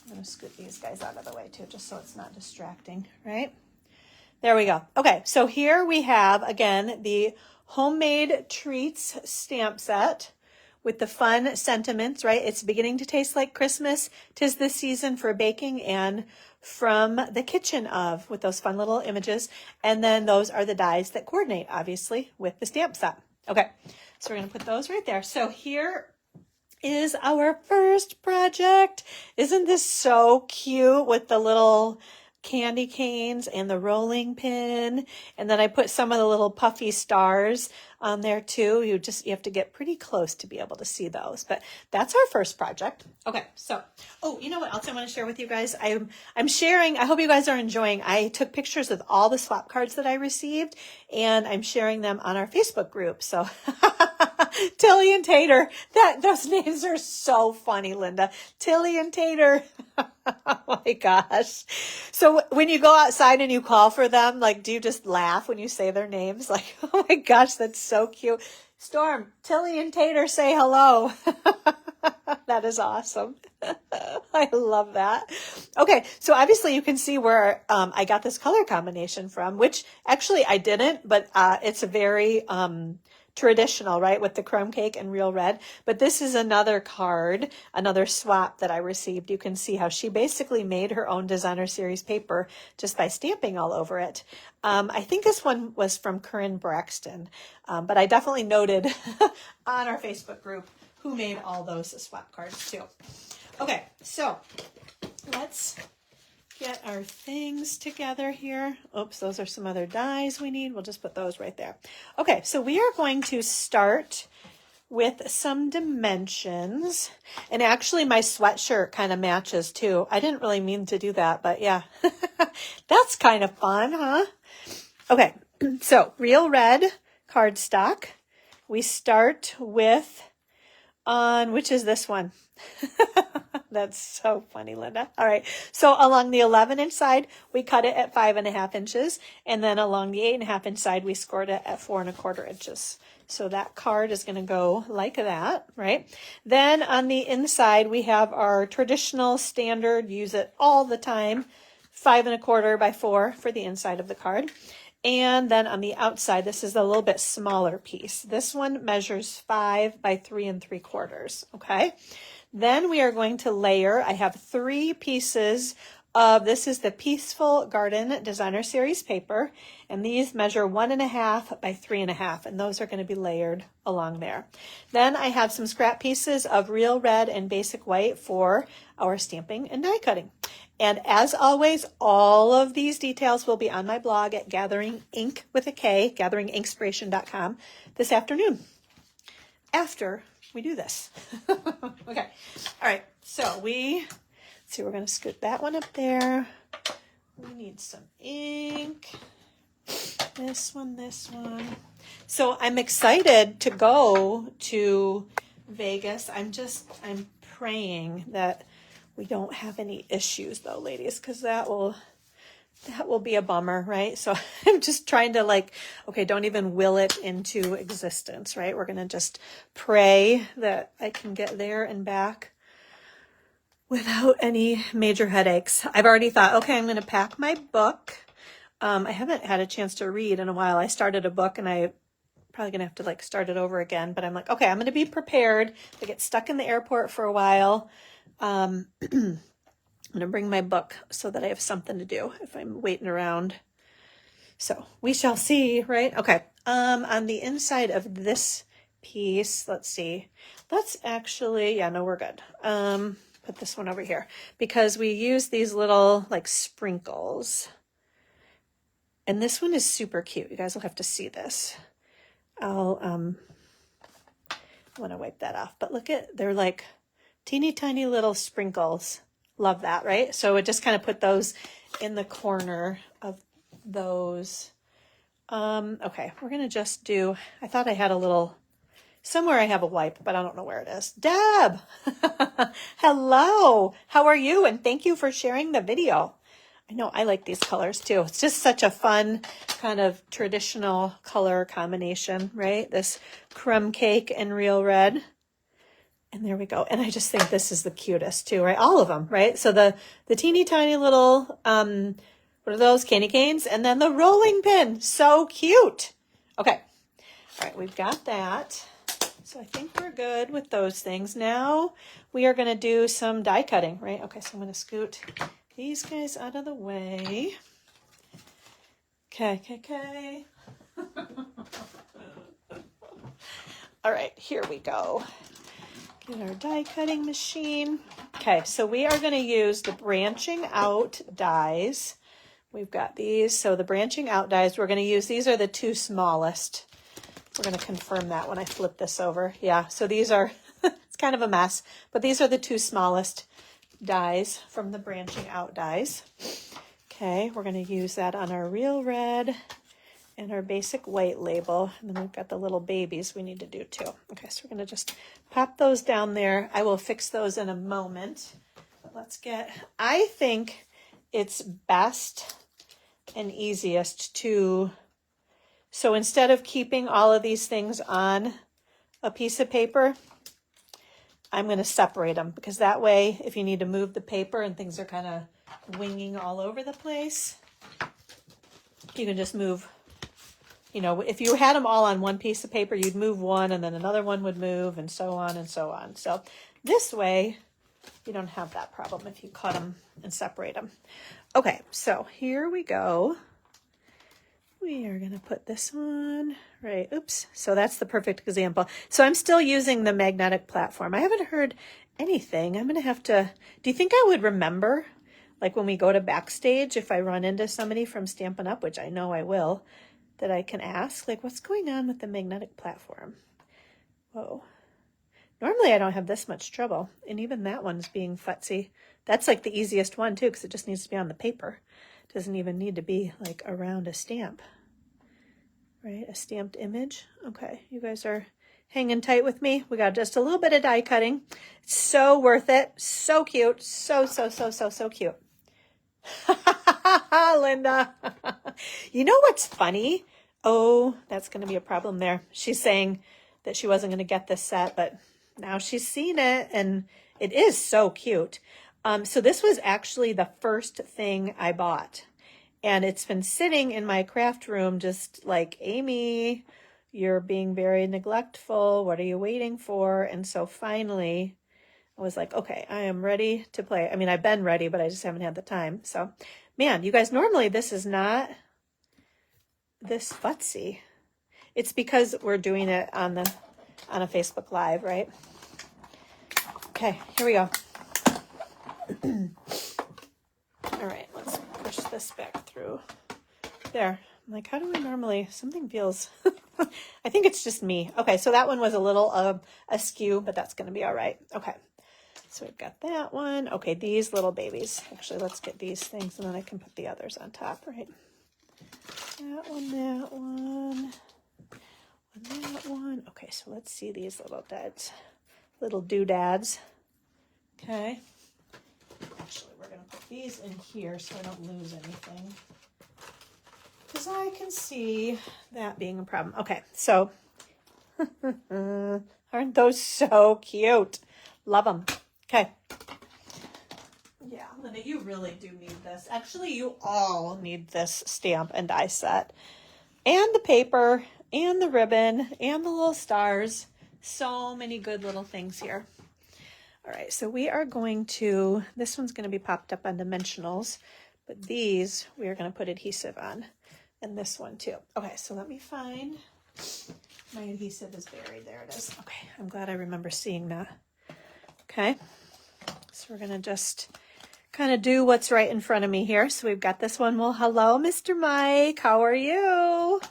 I'm going to scoot these guys out of the way too, just so it's not distracting, right? There we go. Okay, so here we have, again, the Homemade Treats stamp set with the fun sentiments, right? It's beginning to taste like Christmas. 'Tis the season for baking, and from the kitchen of, with those fun little images. And then those are the dies that coordinate, obviously, with the stamp set. Okay, so we're going to put those right there. So here is our first project. Isn't this so cute with the little candy canes and the rolling pin? And then I put some of the little puffy stars on there too. You have to get pretty close to be able to see those, but that's our first project. Okay, so, oh, you know what else I want to share with you guys? I'm sharing, I hope you guys are enjoying. I took pictures of all the swap cards that I received, and I'm sharing them on our Facebook group. So Tilly and Tater, those names are so funny, Linda. Tilly and Tater. Oh my gosh. So when you go outside and you call for them, like, do you just laugh when you say their names? Like, oh my gosh, that's so cute. Storm, Tilly and Tater say hello. That is awesome. I love that. Okay, so obviously you can see where I got this color combination from, which actually I didn't, but it's a very traditional, right, with the crumb cake and real red. But this is another card, another swap that I received. You can see how she basically made her own designer series paper just by stamping all over it. I think this one was from Corinne Braxton, but I definitely noted on our Facebook group who made all those swap cards too. Okay, so let's get our things together here. Oops, those are some other dies we need. We'll just put those right there. Okay, so we are going to start with some dimensions. And actually my sweatshirt kind of matches too. I didn't really mean to do that, but yeah. That's kind of fun, huh? Okay, so real red cardstock. We start with, which is this one? That's so funny, Linda. All right. So along the 11-inch side, we cut it at 5.5 inches. And then along the 8.5 inch side, we scored it at 4.25 inches. So that card is going to go like that, right? Then on the inside, we have our traditional standard, use it all the time, 5.25 by 4 for the inside of the card. And then on the outside, this is a little bit smaller piece. This one measures 5 by 3.75. Okay. Then we are going to layer. I have 3 pieces of, this is the Peaceful Garden Designer Series paper, and these measure 1.5 by 3.5, and those are going to be layered along there. Then I have some scrap pieces of real red and basic white for our stamping and die cutting. And as always, all of these details will be on my blog at Gathering Ink with a K, gatheringinkspiration.com this afternoon after we do this. Okay. All right. So let's see, we're going to scoot that one up there. We need some ink. This one. So I'm excited to go to Vegas. I'm praying that we don't have any issues though, ladies, because that will that will be a bummer, right? So I'm just trying to like, okay, don't even will it into existence, right? We're going to just pray that I can get there and back without any major headaches. I've already thought, okay, I'm going to pack my book. I haven't had a chance to read in a while. I started a book and I probably going to have to like start it over again, but I'm like, okay, I'm going to be prepared to get stuck in the airport for a while. I'm going to bring my book so that I have something to do if I'm waiting around. So we shall see, right? Okay. On the inside of this piece, let's see. Let's actually, yeah, no, we're good. Put this one over here because we use these little like sprinkles. And this one is super cute. You guys will have to see this. I'll want to wipe that off, but look at, they're like teeny tiny little sprinkles. Love that, right? So it just kind of put those in the corner of those. Okay, we're going to just do, I thought I had a little, somewhere I have a wipe, but I don't know where it is. Deb, hello, how are you? And thank you for sharing the video. I know I like these colors too. It's just such a fun kind of traditional color combination, right? This crumb cake and real red. And there we go. And I just think this is the cutest too, right? All of them, right? So the teeny tiny little, what are those, candy canes? And then the rolling pin. So cute. Okay. All right, we've got that. So I think we're good with those things. Now we are going to do some die cutting, right? Okay, so I'm going to scoot these guys out of the way. Okay. All right, here we go. Get our die cutting machine. Okay, so we are going to use the branching out dies. We've got these. So the branching out dies, we're going to use, these are the two smallest. We're going to confirm that when I flip this over. Yeah, so these are, it's kind of a mess, but these are the two smallest dies from the branching out dies. Okay, we're going to use that on our real red and our basic white label. And then we've got the little babies we need to do too. Okay, so we're going to just pop those down there. I will fix those in a moment. But let's get, I think it's best and easiest to, so instead of keeping all of these things on a piece of paper, I'm going to separate them because that way, if you need to move the paper and things are kind of winging all over the place, you can just move, you know, if you had them all on one piece of paper, you'd move one and then another one would move and so on and so on. So this way, you don't have that problem if you cut them and separate them. Okay, so here we go. We are going to put this one right. Oops. So that's the perfect example. So I'm still using the magnetic platform. I haven't heard anything. I'm going to have to, do you think I would remember, like when we go to backstage, if I run into somebody from Stampin' Up, which I know I will, that I can ask, like, what's going on with the magnetic platform? Whoa. Normally I don't have this much trouble. And even that one's being futzy. That's like the easiest one too, because it just needs to be on the paper. Doesn't even need to be like around a stamp, right? A stamped image. Okay, you guys are hanging tight with me. We got just a little bit of die cutting. It's so worth it. So cute. So cute. Linda. You know what's funny? Oh, that's going to be a problem there. She's saying that she wasn't going to get this set, but now she's seen it and it is so cute. So this was actually the first thing I bought, and it's been sitting in my craft room just like, Amy, you're being very neglectful. What are you waiting for? And so finally I was like, okay, I am ready to play. I mean, I've been ready, but I just haven't had the time. So man, you guys, normally this is not this futzy. It's because we're doing it on a Facebook Live, right? Okay, here we go. All right, let's push this back through there. I'm like, how do we normally, something feels, I think it's just me. Okay, so that one was a little askew, but that's going to be all right. Okay, so we've got that one. Okay, these little babies. Actually, let's get these things and then I can put the others on top, right? That one, that one, and that one. Okay, so let's see these little doodads. Okay. actually, we're going to put these in here so I don't lose anything. Because I can see that being a problem. Okay, so aren't those so cute? Love them. Okay. Yeah, Linda, you really do need this. Actually, you all need this stamp and die set. And the paper, and the ribbon, and the little stars. So many good little things here. All right, so we are going to, this one's going to be popped up on dimensionals, but these we are going to put adhesive on, and this one too. Okay, so let me find, my adhesive is buried, there it is. Okay, I'm glad I remember seeing that. Okay, so we're going to just kind of do what's right in front of me here. So we've got this one. Well, hello, Mr. Mike, how are you?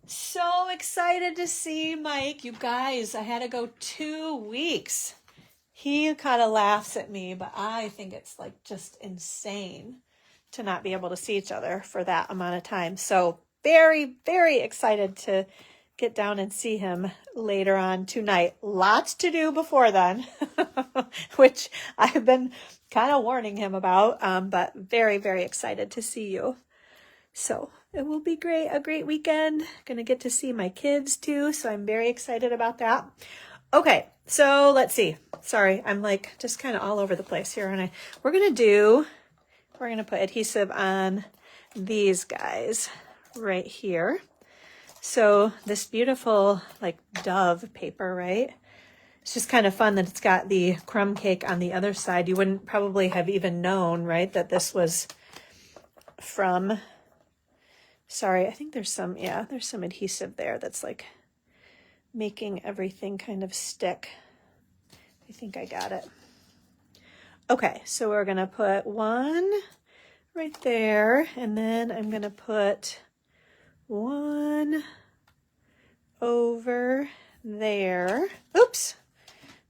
So excited to see Mike. You guys, I had to go 2 weeks. He kind of laughs at me, but I think it's like just insane to not be able to see each other for that amount of time. So very, very excited to get down and see him later on tonight. Lots to do before then, which I've been kind of warning him about, but very, very excited to see you. So it will be great, a great weekend. Going to get to see my kids too, so I'm very excited about that. Okay, so let's see. Sorry, I'm like just kind of all over the place here. And we're going to put adhesive on these guys right here. So this beautiful like dove paper, right? It's just kind of fun that it's got the crumb cake on the other side. You wouldn't probably have even known, right, that this was from, sorry, I think there's some, yeah, there's some adhesive there that's like making everything kind of stick. I think I got it. Okay, so we're going to put one right there, and then I'm going to put one over there. Oops.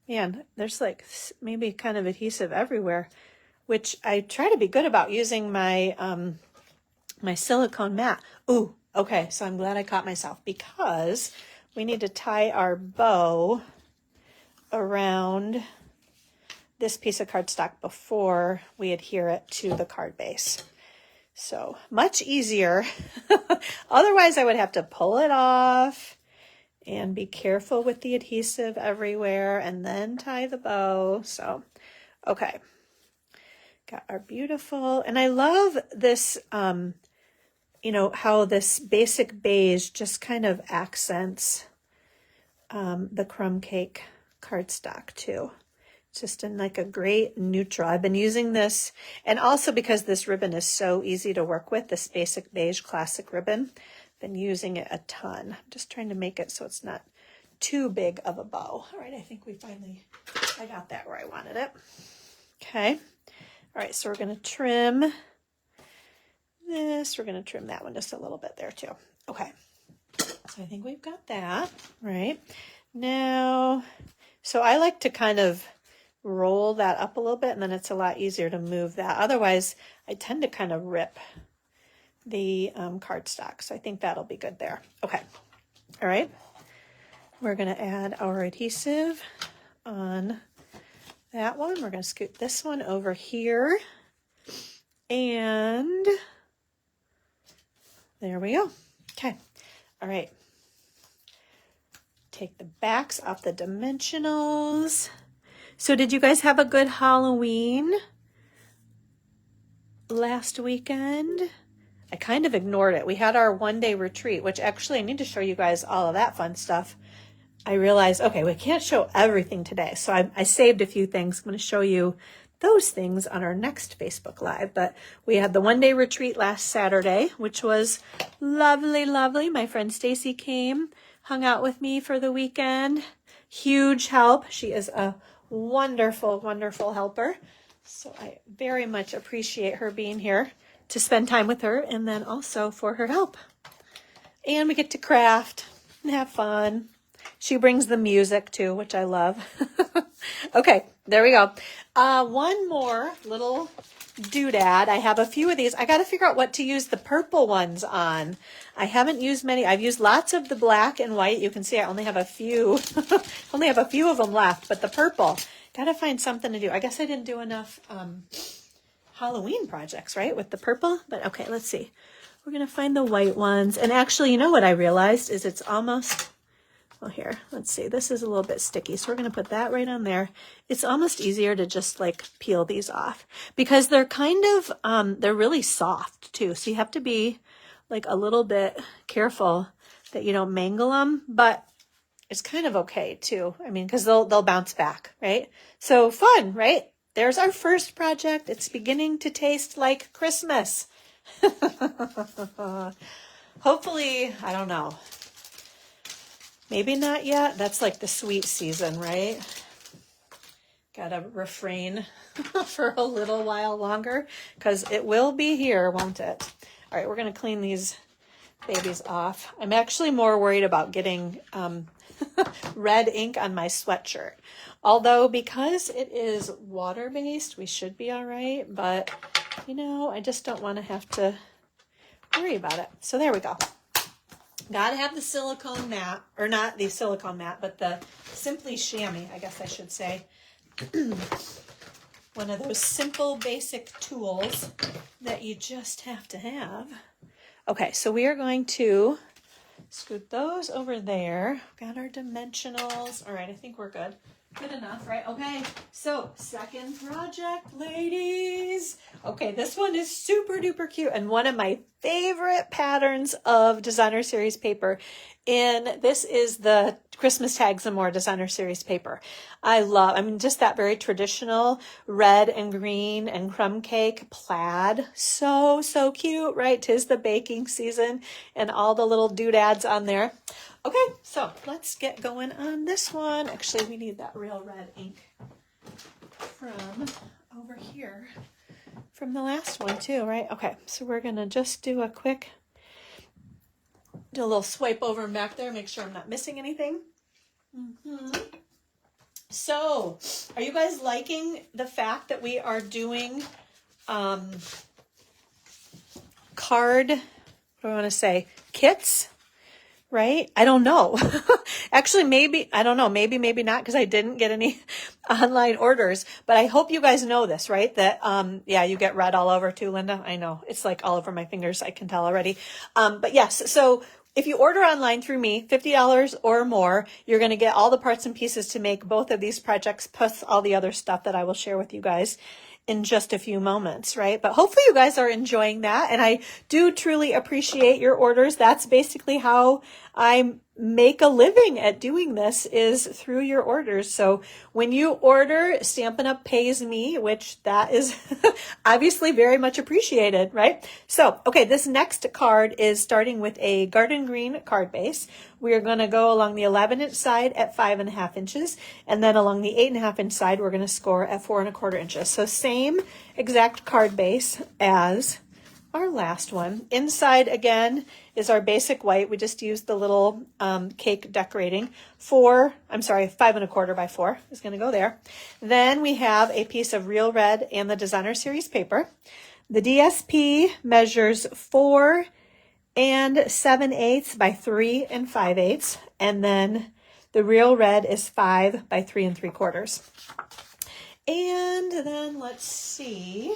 Man, there's like maybe kind of adhesive everywhere, which I try to be good about using my my silicone mat. Ooh, okay, so I'm glad I caught myself because we need to tie our bow around this piece of cardstock before we adhere it to the card base. So much easier. Otherwise, I would have to pull it off and be careful with the adhesive everywhere and then tie the bow. So, okay. Got our beautiful, and I love this, you know, how this basic beige just kind of accents the crumb cake cardstock too. It's just in like a great neutral. I've been using this, and also because this ribbon is so easy to work with, this basic beige classic ribbon, been using it a ton. I'm just trying to make it so it's not too big of a bow. All right, I think I got that where I wanted it. Okay. All right, so we're going to trim this. We're going to trim that one just a little bit there too. Okay. So I think we've got that, right? Now, so I like to kind of roll that up a little bit, and then it's a lot easier to move that. Otherwise, I tend to kind of rip the cardstock. So I think that'll be good there. Okay. All right. We're going to add our adhesive on that one. We're going to scoot this one over here. And there we go. Okay. All right. Take the backs off the dimensionals. So did you guys have a good Halloween last weekend? I kind of ignored it. We had our one-day retreat, which actually I need to show you guys all of that fun stuff. I realized, okay, we can't show everything today. So I saved a few things. I'm going to show you those things on our next Facebook Live. But we had the one-day retreat last Saturday, which was lovely, lovely. My friend Stacy came, hung out with me for the weekend. Huge help. She is a wonderful, wonderful helper. So I very much appreciate her being here to spend time with her, and then also for her help. And we get to craft and have fun. She brings the music too, which I love. Okay, there we go. One more little doodad. I have a few of these. I got to figure out what to use the purple ones on. I haven't used many. I've used lots of the black and white. You can see I only have a few, only have a few of them left, but the purple, got to find something to do. I guess I didn't do enough Halloween projects, right, with the purple, but okay, let's see. We're going to find the white ones. And actually, you know what I realized is it's almost, well, here, let's see. This is a little bit sticky, so we're going to put that right on there. It's almost easier to just like peel these off because they're kind of, they're really soft too. So you have to be like a little bit careful that you don't mangle them, but it's kind of okay too. I mean, because they'll bounce back, right? So fun, right? There's our first project. It's beginning to taste like Christmas. Hopefully, I don't know. Maybe not yet. That's like the sweet season, right? Gotta refrain for a little while longer because it will be here, won't it? All right, we're going to clean these babies off. I'm actually more worried about getting red ink on my sweatshirt. Although because it is water-based, we should be all right. But, you know, I just don't want to have to worry about it. So there we go. Got to have the silicone mat, or not the silicone mat, but the Simply Chamois, I guess I should say. One of those simple, basic tools that you just have to have. Okay, so we are going to scoot those over there. Got our dimensionals. All right, I think we're good. Good enough, right? Okay, so second project, ladies. Okay, this one is super duper cute and one of my favorite patterns of designer series paper. And this is the Christmas Tags and More designer series paper. I mean, just that very traditional red and green and crumb cake plaid. So, so cute, right? 'Tis the baking season and all the little doodads on there. Okay, so let's get going on this one. Actually, we need that real red ink from over here from the last one too, right? Okay, so we're gonna just do a little swipe over and back there, make sure I'm not missing anything. So, are you guys liking the fact that we are doing card, what do I want to say, kits? Right? I don't know. Actually, maybe, I don't know, maybe not, because I didn't get any online orders, but I hope you guys know this, right? That, yeah, you get red all over too, Linda. I know it's like all over my fingers. I can tell already. But yes, so if you order online through me, $50 or more, you're going to get all the parts and pieces to make both of these projects, plus all the other stuff that I will share with you guys in just a few moments, right? But hopefully you guys are enjoying that. And I do truly appreciate your orders. That's basically how I make a living at doing this, is through your orders. So when you order, Stampin' Up pays me, which that is obviously very much appreciated, right? So, okay, this next card is starting with a garden green card base. We are going to go along the 11-inch side at 5.5 inches, and then along the 8.5-inch side, we're going to score at 4.25 inches. So same exact card base as our last one. Inside again is our basic white. We just used the little cake decorating. 5.25 by 4 is going to go there. Then we have a piece of real red and the designer series paper. The DSP measures 4 7/8 by 3 5/8, and then the real red is 5 by 3 3/4. And then let's see.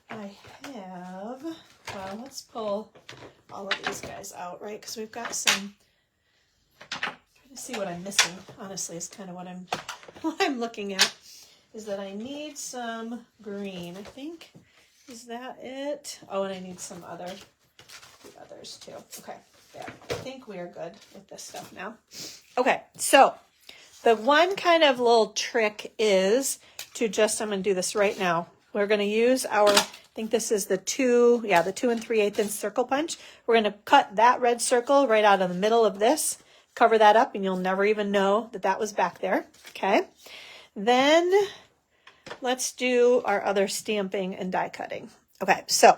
I have, well, let's pull all of these guys out, right? Because we've got some, trying to see what I'm missing, honestly, is kind of what I'm looking at, is that I need some green, I think. Is that it? Oh, and I need some the others too. Okay, there. I think we are good with this stuff now. Okay, so the one kind of little trick is to just, I'm going to do this right now. We're going to use our, I think this is the 2 3/8 inch circle punch. We're going to cut that red circle right out of the middle of this, cover that up, and you'll never even know that that was back there. Okay. Then let's do our other stamping and die cutting. Okay. So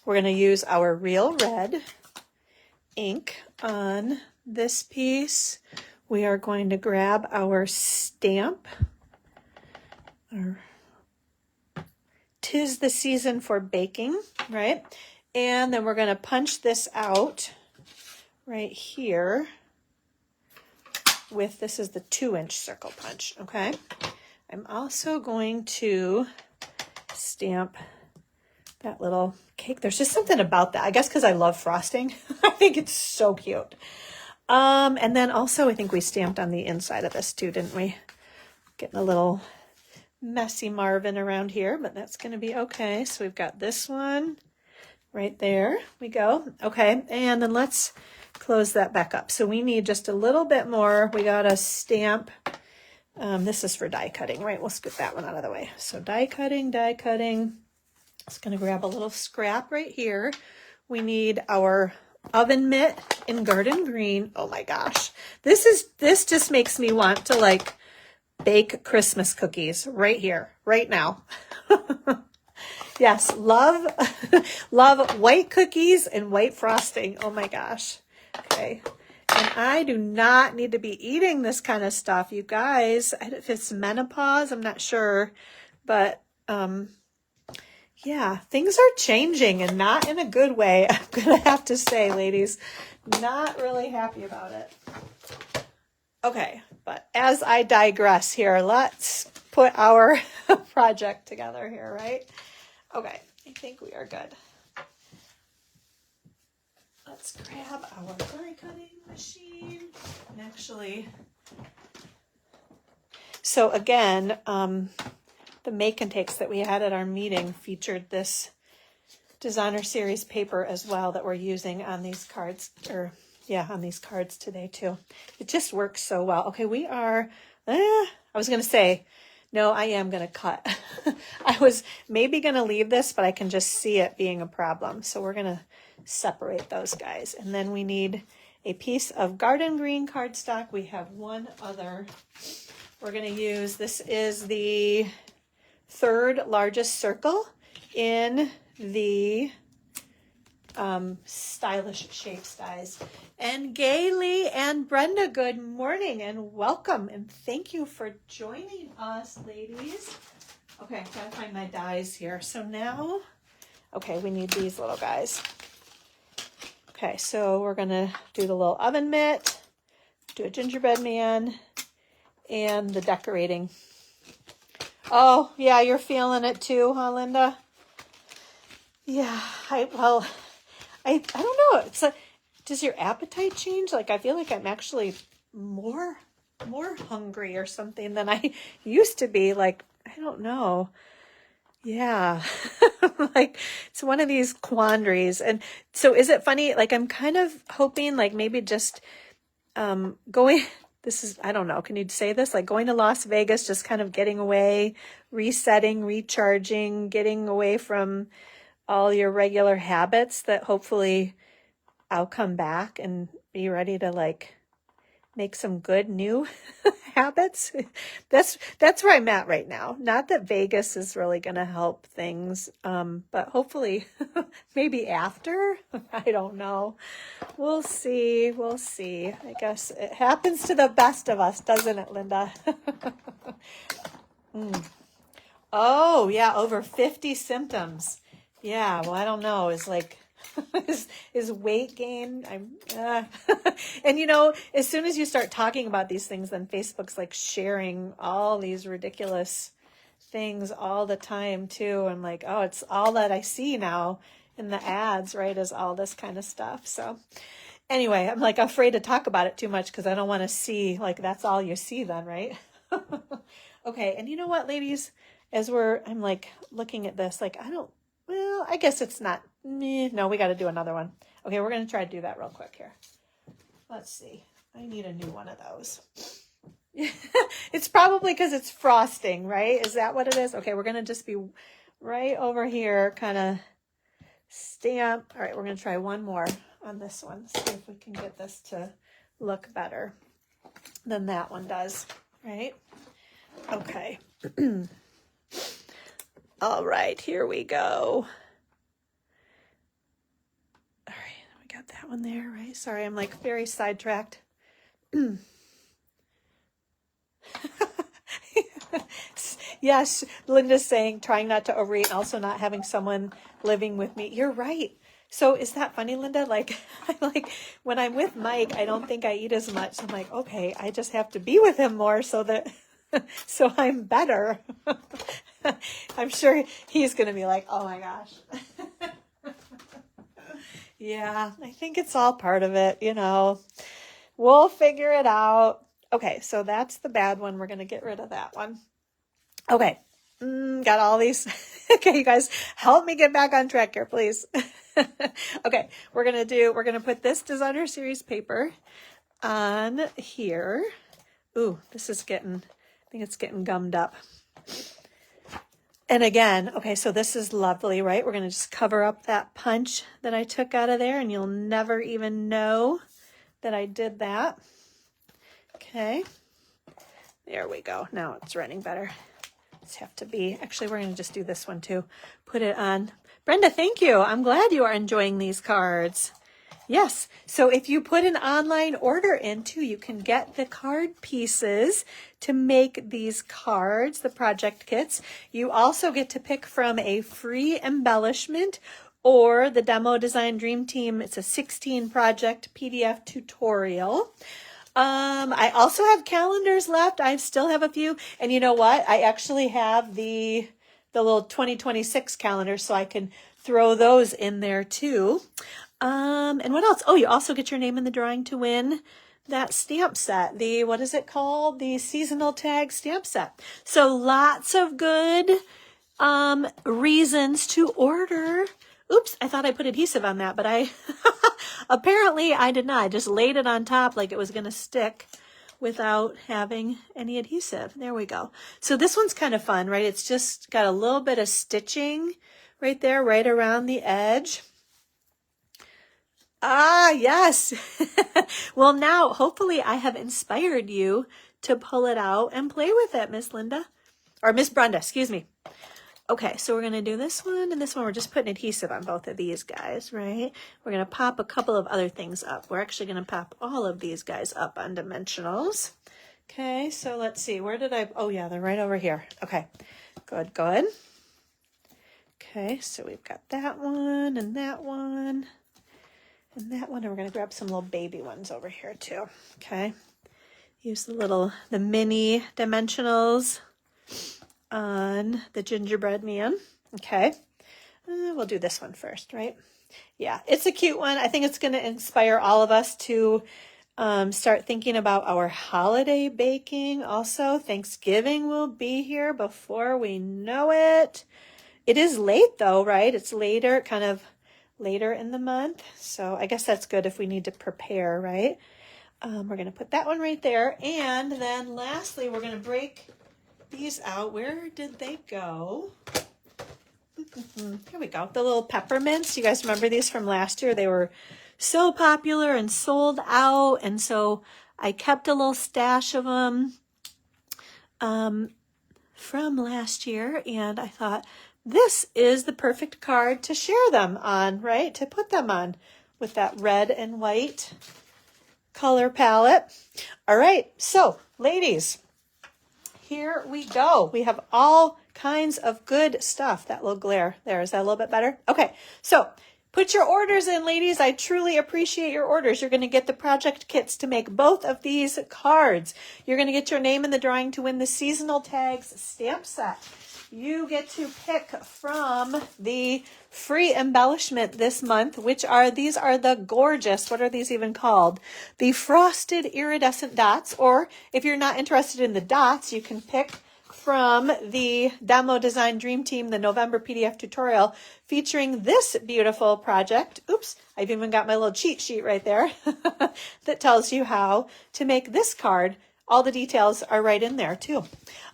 we're going to use our real red ink on this piece. We are going to grab our stamp, our 'tis the season for baking, right? And then we're going to punch this out right here with, this is the 2-inch circle punch, okay? I'm also going to stamp that little cake. There's just something about that. I guess because I love frosting. I think it's so cute. And then also I think we stamped on the inside of this too, didn't we? Getting a little messy Marvin around here, but that's going to be okay. So we've got this one right there. We go. Okay. And then let's close that back up. So we need just a little bit more. We got to stamp. This is for die cutting, right? We'll get that one out of the way. So die cutting, die cutting. Just going to grab a little scrap right here. We need our oven mitt in garden green. Oh my gosh. This just makes me want to like bake Christmas cookies right here, right now. Yes, love white cookies and white frosting. Oh my gosh. Okay. And I do not need to be eating this kind of stuff, you guys. If it's menopause, I'm not sure. But yeah, things are changing and not in a good way. I'm going to have to say, ladies, not really happy about it. Okay, but as I digress here, let's put our project together here, right? Okay, I think we are good. Let's grab our die cutting machine. And actually, so again, the make and takes that we had at our meeting featured this designer series paper as well that we're using on these cards, or yeah, on these cards today too. It just works so well. Okay, we are, I was going to say, no, I am going to cut. I was maybe going to leave this, but I can just see it being a problem. So we're going to separate those guys. And then we need a piece of garden green cardstock. We have one other. We're going to use, this is the 3rd largest circle in the stylish shapes dies. And Gailey and Brenda, good morning and welcome and thank you for joining us, ladies. Okay, gotta find my dies here. So now, okay, we need these little guys. Okay, so we're gonna do the little oven mitt, do a gingerbread man, and the decorating. Oh, yeah, you're feeling it too, huh, Linda? Yeah, I don't know. It's like, does your appetite change? Like, I feel like I'm actually more hungry or something than I used to be. Like, I don't know. Yeah. Like, it's one of these quandaries. And so is it funny? Like, I'm kind of hoping like maybe just going, this is, I don't know. Can you say this? Like going to Las Vegas, just kind of getting away, resetting, recharging, getting away from all your regular habits, that hopefully I'll come back and be ready to like make some good new habits. That's where I'm at right now. Not that Vegas is really going to help things, but hopefully maybe after. I don't know. We'll see. We'll see. I guess it happens to the best of us, doesn't it, Linda? Oh, yeah, over 50 symptoms. Yeah, well, I don't know. Is like, is weight gain? And you know, as soon as you start talking about these things, then Facebook's like sharing all these ridiculous things all the time too. I'm like, oh, it's all that I see now in the ads, right? Is all this kind of stuff. So anyway, I'm like afraid to talk about it too much because I don't want to see like that's all you see then, right? Okay, and you know what, ladies? I'm like looking at this, like well, I guess it's not me. No, we got to do another one. Okay, we're going to try to do that real quick here. Let's see. I need a new one of those. It's probably because it's frosting, right? Is that what it is? Okay, we're going to just be right over here, kind of stamp. All right, we're going to try one more on this one. See if we can get this to look better than that one does, right? Okay. All right, here we go. All right, we got that one there, right? Sorry, I'm like very sidetracked. Yes, Linda's saying trying not to overeat and also not having someone living with me. You're right. So is that funny, Linda? Like, when I'm with Mike, I don't think I eat as much. I'm like, okay, I just have to be with him more so that so I'm better. I'm sure he's going to be like, oh my gosh. Yeah, I think it's all part of it, you know. We'll figure it out. Okay, so that's the bad one. We're going to get rid of that one. Okay, got all these. Okay, you guys, help me get back on track here, please. Okay, we're going to put this designer series paper on here. Ooh, this is getting, I think it's getting gummed up. And again, okay, so this is lovely, right? We're going to just cover up that punch that I took out of there, and you'll never even know that I did that. Okay, there we go. Now it's running better. Just have to be, actually, we're going to just do this one too. Put it on. Brenda, thank you. I'm glad you are enjoying these cards. Yes, so if you put an online order in too, you can get the card pieces to make these cards, the project kits. You also get to pick from a free embellishment or the Demo Design Dream Team. It's a 16 project PDF tutorial. I also have calendars left. I still have a few. And you know what? I actually have the little 2026 calendar, so I can throw those in there too. And what else? Oh, you also get your name in the drawing to win that stamp set. The, what is it called? The seasonal tag stamp set. So lots of good reasons to order. Oops, I thought I put adhesive on that, but I apparently I did not. I just laid it on top like it was going to stick without having any adhesive. There we go. So this one's kind of fun, right? It's just got a little bit of stitching right there, right around the edge. Ah, yes. Well, now, hopefully I have inspired you to pull it out and play with it, Miss Linda. Or Miss Brenda, excuse me. Okay, so we're going to do this one and this one. We're just putting adhesive on both of these guys, right? We're going to pop a couple of other things up. We're actually going to pop all of these guys up on dimensionals. Okay, so let's see. Where did I... Oh, yeah, they're right over here. Okay, good, good. Okay, so we've got that one and that one. And that one, and we're going to grab some little baby ones over here too, okay? Use the mini dimensionals on the gingerbread man, okay? We'll do this one first, right? Yeah, it's a cute one. I think it's going to inspire all of us to start thinking about our holiday baking also. Thanksgiving will be here before we know it. It is late though, right? It's later, kind of later in the month. So I guess that's good if we need to prepare, right? We're going to put that one right there. And then lastly, we're going to break these out. Where did they go? Here we go. The little peppermints. You guys remember these from last year? They were so popular and sold out. And so I kept a little stash of them from last year. And I thought, this is the perfect card to share them on, right? To put them on with that red and white color palette. All right, so ladies, here we go. We have all kinds of good stuff. That little glare there, is that a little bit better? Okay, so put your orders in, ladies. I truly appreciate your orders. You're going to get the project kits to make both of these cards. You're going to get your name in the drawing to win the seasonal tags stamp set. You get to pick from the free embellishment this month, which are, these are the gorgeous, what are these even called? The frosted iridescent dots, or if you're not interested in the dots, you can pick from the Demo Design Dream Team, the November PDF tutorial featuring this beautiful project. Oops, I've even got my little cheat sheet right there that tells you how to make this card. All the details are right in there too.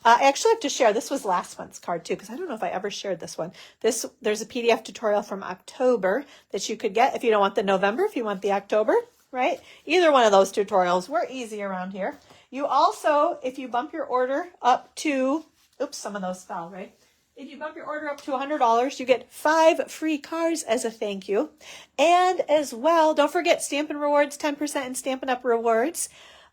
I actually have to share, this was last month's card too, because I don't know if I ever shared this one. There's a PDF tutorial from October that you could get if you don't want the November, if you want the October, right? Either one of those tutorials. We're easy around here. You also, if you bump your order up to, oops, some of those fell, right? If you bump your order up to $100, you get 5 free cards as a thank you. And as well, don't forget Stampin' Rewards, 10% in Stampin' Up! Rewards.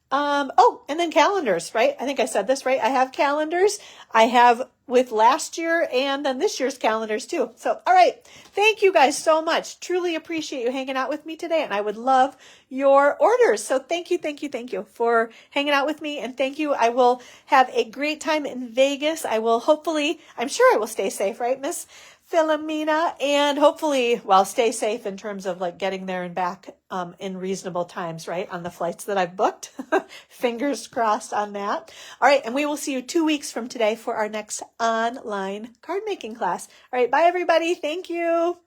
Oh, and then calendars, right? I think I said this, right? I have calendars. I have with last year and then this year's calendars too. So, all right. Thank you guys so much. Truly appreciate you hanging out with me today. And I would love your orders. So thank you for hanging out with me. And thank you. I will have a great time in Vegas. I will hopefully, I'm sure I will stay safe, right, Miss Philomena? And hopefully, well, stay safe in terms of like getting there and back in reasonable times, right? On the flights that I've booked. Fingers crossed on that. All right. And we will see you 2 weeks from today for our next online card making class. All right. Bye, everybody. Thank you.